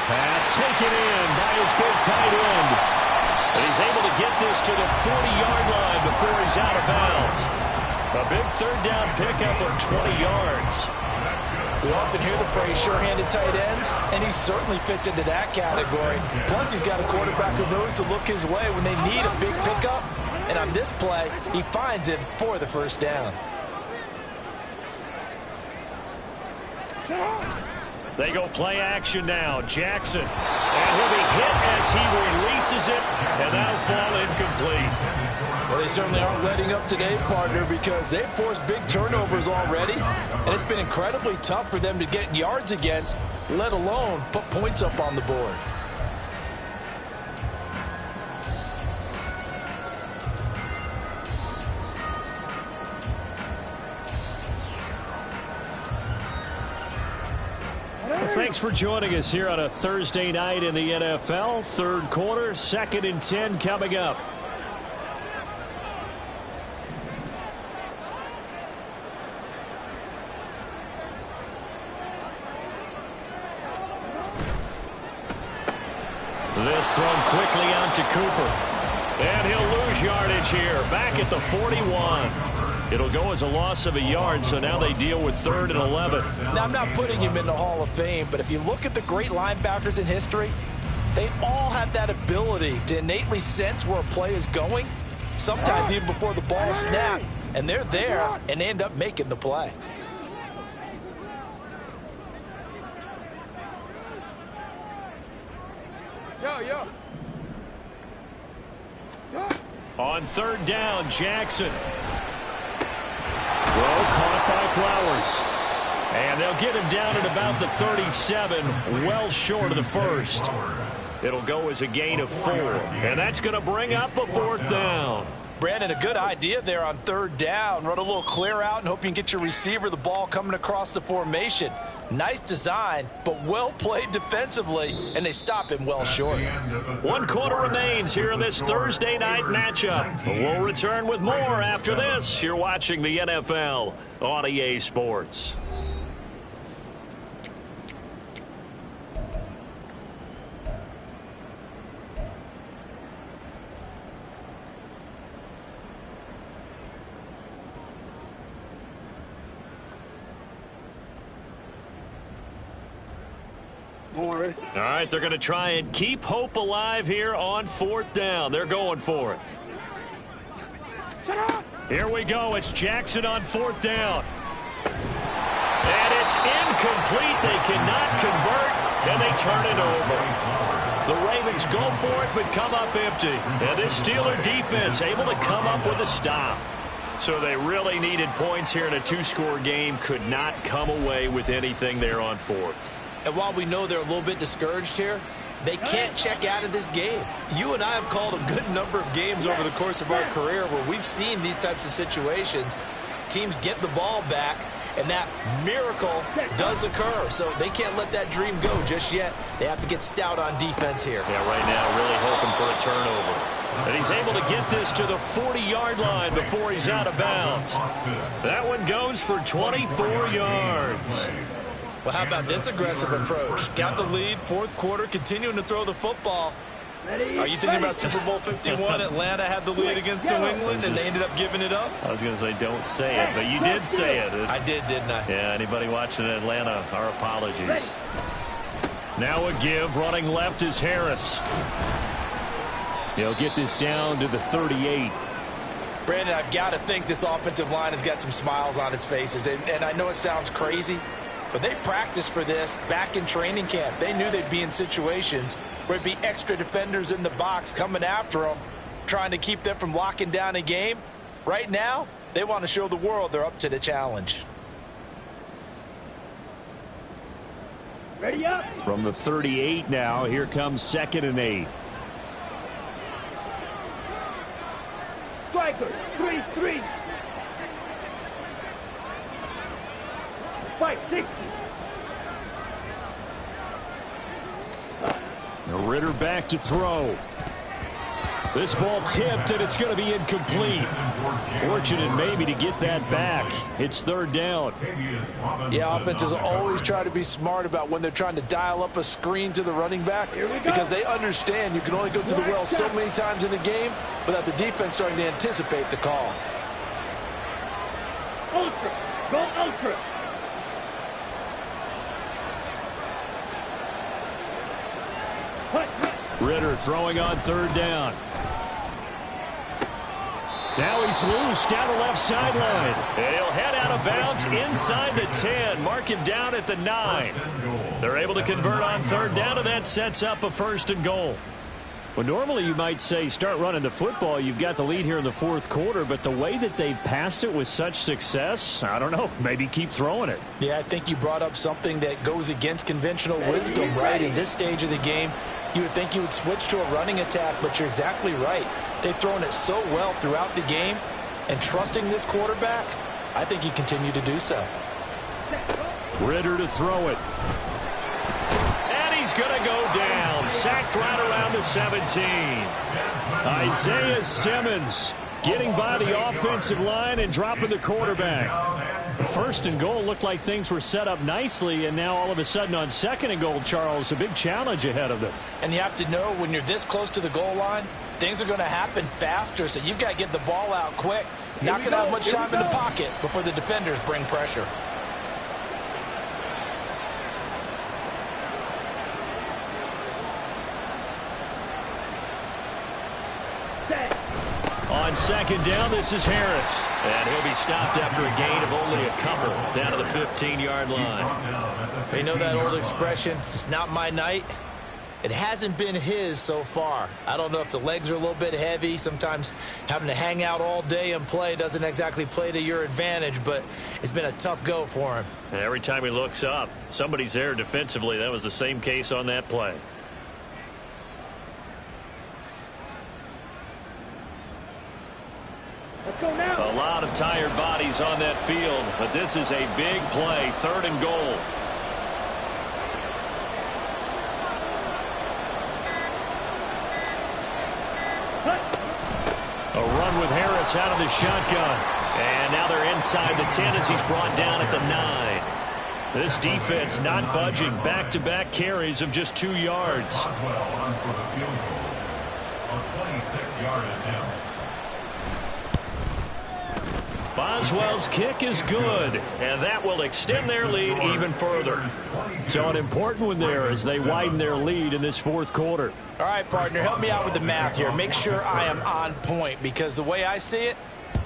[SPEAKER 1] Pass taken in by his big tight end. And he's able to get this to the 40-yard line before he's out of bounds. A big third down pickup of 20 yards.
[SPEAKER 2] We often hear the phrase sure-handed tight ends, and he certainly fits into that category. Plus, he's got a quarterback who knows to look his way when they need a big pickup. And on this play, he finds him for the first down.
[SPEAKER 1] They go play action now. Jackson. And he'll be hit as he releases it, and that'll fall incomplete.
[SPEAKER 4] Well, they certainly aren't letting up today, partner, because they've forced big turnovers already, and it's been incredibly tough for them to get yards against, let alone put points up on the board.
[SPEAKER 5] Thanks for joining us here on a Thursday night in the NFL. Third quarter, 2nd and 10 coming up. This thrown quickly out to Cooper. And he'll lose yardage here. Back at the 41. It'll go as a loss of a yard, so now they deal with 3rd and 11.
[SPEAKER 2] Now, I'm not putting him in the Hall of Fame, but if you look at the great linebackers in history, they all have that ability to innately sense where a play is going, sometimes even before the ball snaps, and they're there and they end up making the play.
[SPEAKER 1] On 3rd down, Jackson.
[SPEAKER 5] Throw caught by Flowers.
[SPEAKER 1] And they'll get him down at about the 37, well short of the first. It'll go as a gain of 4. And that's going to bring up a 4th down.
[SPEAKER 2] Brandon, a good idea there on 3rd down. Run a little clear out and hope you can get your receiver the ball coming across the formation. Nice design, but well played defensively, and they stop him well short.
[SPEAKER 1] 1 quarter remains here in this Thursday night matchup. We'll return with more after this. You're watching the NFL on EA Sports. All right, they're going to try and keep hope alive here on 4th down. They're going for it. Here we go. It's Jackson on 4th down. And it's incomplete. They cannot convert, and they turn it over. The Ravens go for it, but come up empty. And this Steeler defense able to come up with a stop. So they really needed points here in a 2-score game. Could not come away with anything there on 4th.
[SPEAKER 2] And while we know they're a little bit discouraged here, they can't check out of this game. You and I have called a good number of games over the course of our career where we've seen these types of situations. Teams get the ball back, and that miracle does occur. So they can't let that dream go just yet. They have to get stout on defense here.
[SPEAKER 1] Yeah, right now really hoping for a turnover. And he's able to get this to the 40-yard line before he's out of bounds. That one goes for 24 yards.
[SPEAKER 2] Well, how about this aggressive approach? Got the lead, 4th quarter, continuing to throw the football. Are you thinking about Super Bowl 51? Atlanta had the lead against New England, and they ended up giving it up?
[SPEAKER 1] I was going to say don't say it, but you did say it.
[SPEAKER 2] I did, didn't I?
[SPEAKER 1] Yeah, anybody watching Atlanta, our apologies. Now a give, running left is Harris. He'll get this down to the 38.
[SPEAKER 2] Brandon, I've got to think this offensive line has got some smiles on its faces, and I know it sounds crazy, but they practiced for this back in training camp. They knew they'd be in situations where it'd be extra defenders in the box coming after them, trying to keep them from locking down a game. Right now, they want to show the world they're up to the challenge.
[SPEAKER 6] Ready up.
[SPEAKER 5] From the 38 now, here comes 2nd and 8.
[SPEAKER 6] Striker, 3-3. Fight, 60.
[SPEAKER 5] Ritter back to throw. This ball tipped, and it's going to be incomplete. Fortunate maybe to get that back. It's third down.
[SPEAKER 4] Yeah, offenses always try to be smart about when they're trying to dial up a screen to the running back because they understand you can only go to the well so many times in the game without the defense starting to anticipate the call.
[SPEAKER 6] Ultra. Go ultra.
[SPEAKER 5] Ritter throwing on third down. Now he's loose down the left sideline. And he'll head out of bounds inside the 10. Mark him down at the 9. They're able to convert on third down, and that sets up a first and goal. Well, normally you might say start running the football. You've got the lead here in the fourth quarter, but the way that they've passed it with such success, I don't know, maybe keep throwing it.
[SPEAKER 2] Yeah, I think you brought up something that goes against conventional wisdom, right? In this stage of the game, you would think you would switch to a running attack, but you're exactly right. They've thrown it so well throughout the game, and trusting this quarterback, I think you continue to do so.
[SPEAKER 5] Ritter to throw it. And he's going to go down. Sacked right around the 17. Isaiah Simmons getting by the offensive line and dropping the quarterback. First and goal looked like things were set up nicely, and now all of a sudden on second and goal, Charles, a big challenge ahead of them.
[SPEAKER 2] And you have to know when you're this close to the goal line, things are going to happen faster, so you've got to get the ball out quick. Not going to have much time in the pocket before the defenders bring pressure.
[SPEAKER 1] On second down, this is Harris. And he'll be stopped after a gain of only a couple down to the 15-yard line.
[SPEAKER 2] You know that old expression, it's not my night? It hasn't been his so far. I don't know if the legs are a little bit heavy. Sometimes having to hang out all day and play doesn't exactly play to your advantage, but it's been a tough go for him.
[SPEAKER 1] And every time he looks up, somebody's there defensively. That was the same case on that play. A lot of tired bodies on that field, but this is a big play, third and goal. A run with Harris out of the shotgun. And now they're inside the 10 as he's brought down at the 9. This defense not budging. Back-to-back carries of just 2 yards.
[SPEAKER 3] A 26-yard attempt.
[SPEAKER 1] Boswell's kick is good, and that will extend their lead even further.
[SPEAKER 5] So an important one there as they widen their lead in this fourth quarter.
[SPEAKER 2] All right, partner, help me out with the math here. Make sure I am on point, because the way I see it,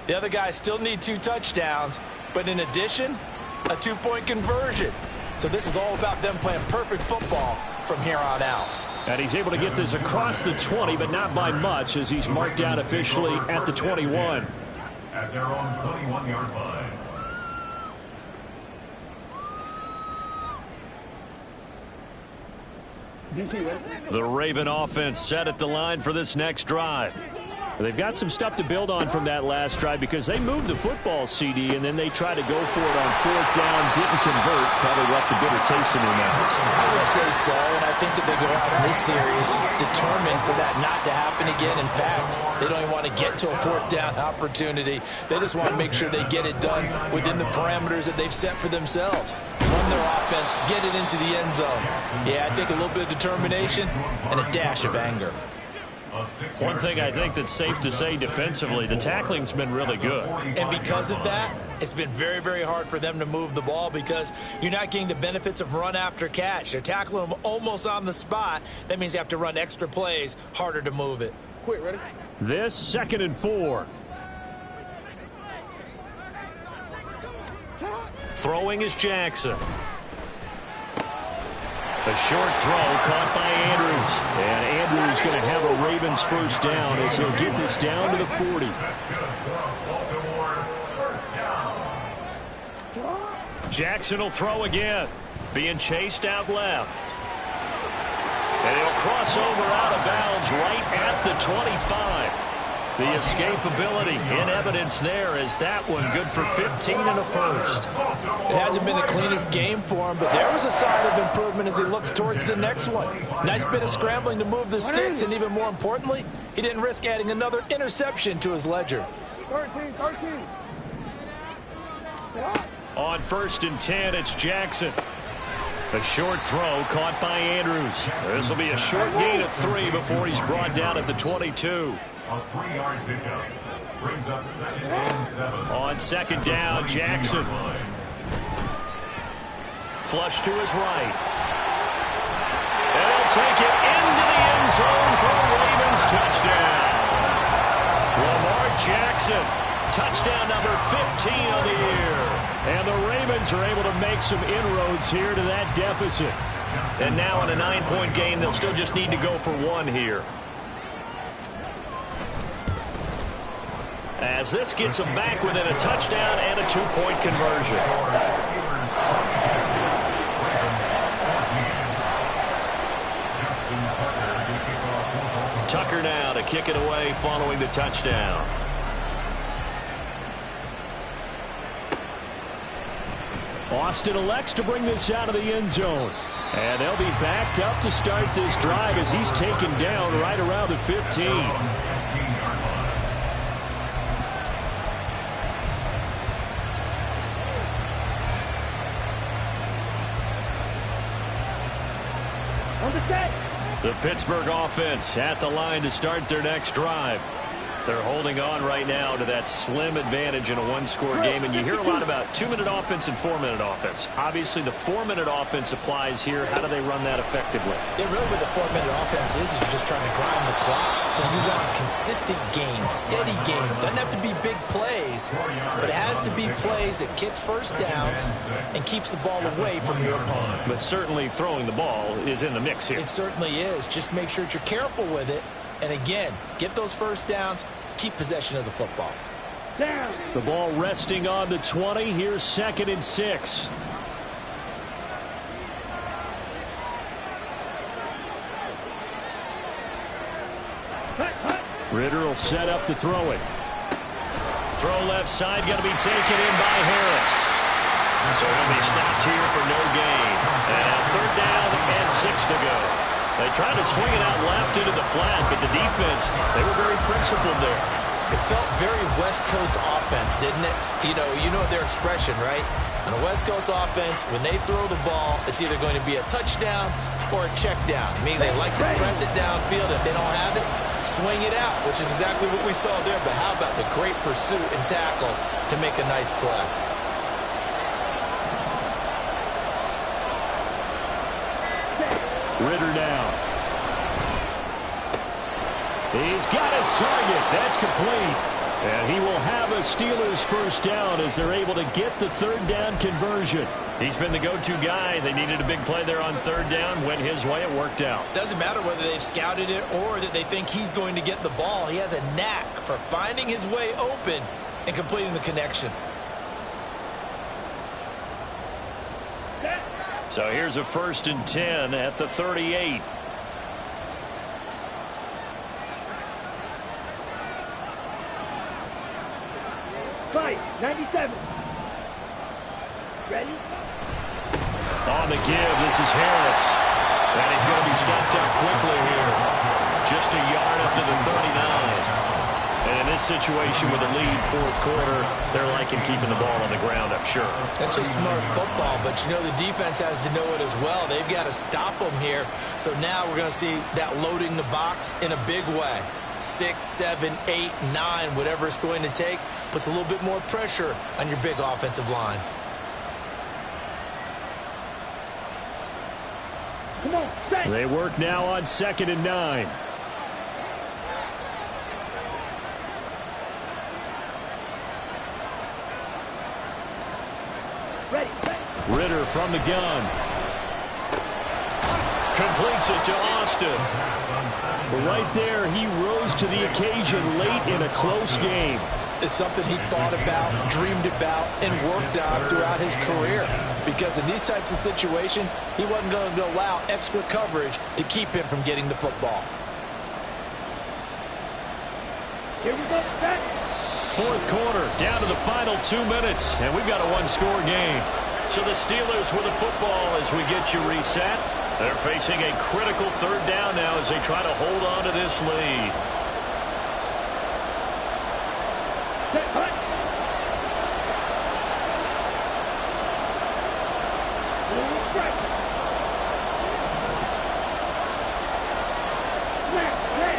[SPEAKER 2] the other guys still need 2 touchdowns, but in addition, a 2-point conversion. So this is all about them playing perfect football from here on out.
[SPEAKER 5] And he's able to get this across the 20, but not by much, as he's marked down officially at the 21.
[SPEAKER 3] At their own 21-yard line.
[SPEAKER 1] The Raven offense set at the line for this next drive.
[SPEAKER 5] They've got some stuff to build on from that last drive because they moved the football, CD, and then they tried to go for it on fourth down, didn't convert, probably left a bitter taste in their mouths.
[SPEAKER 2] I would say so, and I think that they go out in this series determined for that not to happen again. In fact, they don't even want to get to a fourth down opportunity. They just want to make sure they get it done within the parameters that they've set for themselves. Run their offense, get it into the end zone. Yeah, I think a little bit of determination and a dash of anger.
[SPEAKER 1] One thing I think that's safe to say defensively, the tackling's been really good.
[SPEAKER 2] And because of that, it's been very, very hard for them to move the ball because you're not getting the benefits of run after catch. They're tackling them almost on the spot. That means you have to run extra plays, harder to move it.
[SPEAKER 6] Quick, ready?
[SPEAKER 5] This 2nd and 4.
[SPEAKER 1] Throwing is Jackson. A short throw caught by Andrews. And Andrews going to have a Ravens first down as he'll get this down to the 40. Jackson will throw again. Being chased out left. And he'll cross over out of bounds right at the 25. The escapability in evidence there as that one good for 15 and a first.
[SPEAKER 4] It hasn't been the cleanest game for him, but there was a sign of improvement as he looks towards the next one. Nice bit of scrambling to move the sticks, and even more importantly, he didn't risk adding another interception to his ledger.
[SPEAKER 6] 13.
[SPEAKER 1] On 1st and 10, it's Jackson. A short throw caught by Andrews. This will be a short gain of 3 before he's brought down at the 22.
[SPEAKER 3] A 3-yard pickup brings up 2nd and 7.
[SPEAKER 1] On 2nd down, Jackson. Flush to his right. And he'll take it into the end zone for a Ravens touchdown. Lamar Jackson, touchdown number 15 on the year. And the Ravens are able to make some inroads here to that deficit. And now in a 9-point game, they'll still just need to go for 1 here. As this gets them back within a touchdown and a 2-point conversion. Tucker now to kick it away following the touchdown.
[SPEAKER 5] Austin elects to bring this out of the end zone. And they'll be backed up to start this drive as he's taken down right around the 15. The Pittsburgh offense at the line to start their next drive. They're holding on right now to that slim advantage in a 1-score game. And you hear a lot about 2-minute offense and 4-minute offense. Obviously, the 4-minute offense applies here. How do they run that effectively?
[SPEAKER 2] Yeah, really what the 4-minute offense is you're just trying to grind the clock. So you want consistent gains, steady gains. Doesn't have to be big plays, but it has to be plays that gets first downs and keeps the ball away from your opponent.
[SPEAKER 1] But certainly throwing the ball is in the mix here.
[SPEAKER 2] It certainly is. Just make sure that you're careful with it. And again, get those first downs, keep possession of the football.
[SPEAKER 6] Down.
[SPEAKER 5] The ball resting on the 20. Here's 2nd and 6. Ritter will set up to throw it.
[SPEAKER 1] Throw left side, going to be taken in by Harris. So he'll be stopped here for no gain. And a 3rd down and 6 to go. They tried to swing it out left into the flat, but the defense, they were very principled there.
[SPEAKER 2] It felt very West Coast offense, didn't it? You know their expression, right? On a West Coast offense, when they throw the ball, it's either going to be a touchdown or a check down. Meaning they like to press it downfield. If they don't have it, swing it out, which is exactly what we saw there. But how about the great pursuit and tackle to make a nice play?
[SPEAKER 5] Ritter now. He's got his target. That's complete. And he will have a Steelers first down as they're able to get the 3rd down conversion.
[SPEAKER 1] He's been the go-to guy. They needed a big play there on 3rd down. Went his way. It worked out.
[SPEAKER 2] Doesn't matter whether they've scouted it or that they think he's going to get the ball. He has a knack for finding his way open and completing the connection.
[SPEAKER 1] So here's a 1st and 10 at the 38.
[SPEAKER 6] Fight. 97. Ready?
[SPEAKER 1] On the give, this is Harris. And he's going to be stopped up quickly here. Just a yard up to the 39. And in this situation with a lead 4th quarter, they're liking keeping the ball on the ground, I'm sure.
[SPEAKER 2] That's just smart football, but you know the defense has to know it as well. They've got to stop them here. So now we're going to see that loading the box in a big way. 6, 7, 8, 9, whatever it's going to take, puts a little bit more pressure on your big offensive line.
[SPEAKER 6] Come on, set.
[SPEAKER 5] They work now on 2nd and 9.
[SPEAKER 6] Ready.
[SPEAKER 5] Ritter from the gun.
[SPEAKER 1] Completes it to Austin.
[SPEAKER 5] Right there, he rose to the occasion late in a close game.
[SPEAKER 4] It's something he thought about, dreamed about, and worked on throughout his career. Because in these types of situations, he wasn't going to allow extra coverage to keep him from getting the football.
[SPEAKER 6] Here we go. Set.
[SPEAKER 1] Fourth quarter, down to the final 2 minutes, and we've got a one-score game. So the Steelers with the football as we get you reset. They're facing a critical third down now as they try to hold on to this lead.
[SPEAKER 6] Set. Hut. Strike. Snap. Snap. Set.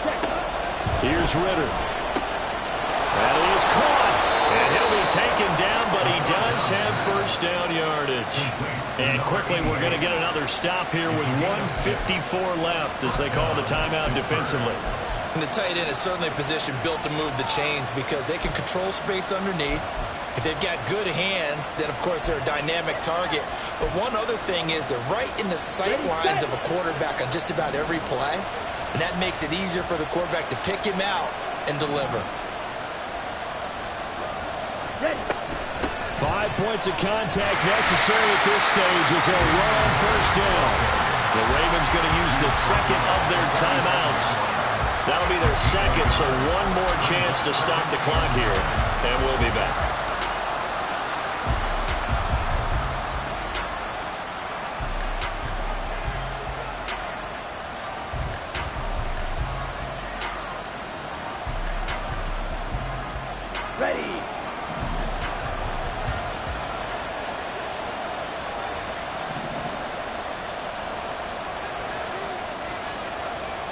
[SPEAKER 6] Hut.
[SPEAKER 1] Here's Ritter. And he is caught. And he'll be taken down, but he does have first down yardage. And quickly, we're going to get another stop here with 1:54 left as they call the timeout defensively.
[SPEAKER 2] And the tight end is certainly a position built to move the chains because they can control space underneath. If they've got good hands, then, of course, they're a dynamic target. But one other thing is they're right in the sight lines of a quarterback on just about every play. And that makes it easier for the quarterback to pick him out and deliver.
[SPEAKER 6] Ready.
[SPEAKER 5] 5 points of contact necessary at this stage as they'll run on first down.
[SPEAKER 1] The Ravens going to use the second of their timeouts. That'll be their second, so one more chance to stop the clock here. And we'll be back.
[SPEAKER 6] Ready.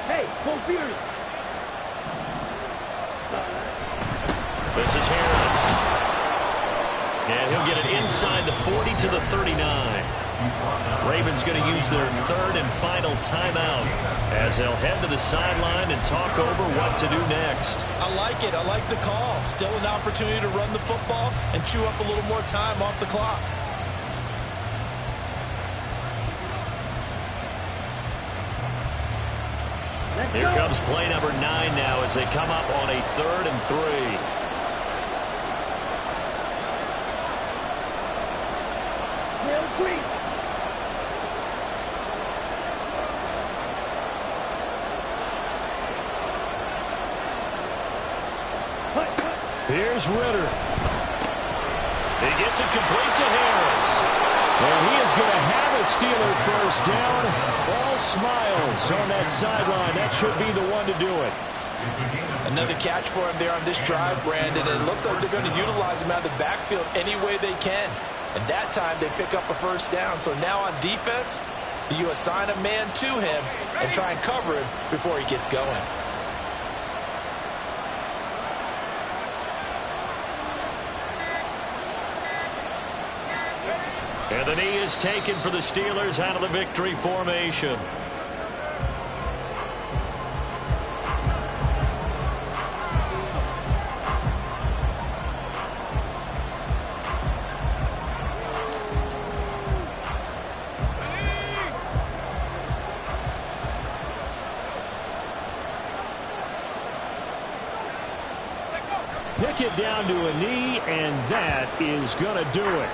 [SPEAKER 6] Hey, go Beers.
[SPEAKER 1] This is Harris. And he'll get it inside the 40 to the 39. Ravens going to use their third and final timeout as they'll head to the sideline and talk over what to do next.
[SPEAKER 2] I like it. I like the call. Still an opportunity to run the football and chew up a little more time off the clock.
[SPEAKER 6] Let's
[SPEAKER 1] Here
[SPEAKER 6] go.
[SPEAKER 1] comes play number 9 now as they come up on a 3rd and 3.
[SPEAKER 6] Real quick. Hut, hut.
[SPEAKER 5] Here's Ritter.
[SPEAKER 1] He gets it complete to Harris.
[SPEAKER 5] And he is going to have a Steeler first down. All smiles on that sideline. That should be the one to do it.
[SPEAKER 4] Another catch for him there on this drive, Brandon. And it looks like they're going to utilize him out of the backfield any way they can. And that time they pick up a first down. So now on defense, you assign a man to him and try and cover him before he gets going.
[SPEAKER 1] And the knee is taken for the Steelers out of the victory formation.
[SPEAKER 5] Pick it down to a knee, and that is going to do it.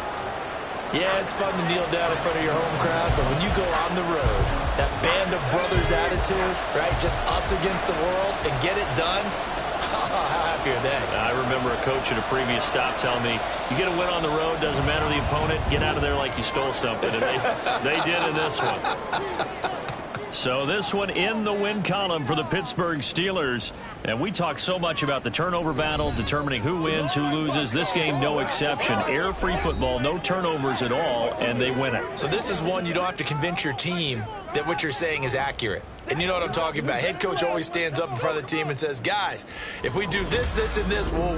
[SPEAKER 2] Yeah, it's fun to kneel down in front of your home crowd, but when you go on the road, that band of brothers attitude, right, just us against the world, and get it done, how happy are they?
[SPEAKER 1] I remember a coach at a previous stop telling me, you get a win on the road, doesn't matter the opponent, get out of there like you stole something. And they did in this one. So this one in the win column for the Pittsburgh Steelers. And we talk so much about the turnover battle, determining who wins, who loses. This game, no exception. Error-free football, no turnovers at all, and they win it.
[SPEAKER 2] So this is one you don't have to convince your team that what you're saying is accurate. And you know what I'm talking about. Head coach always stands up in front of the team and says, guys, if we do this, this, and this, we'll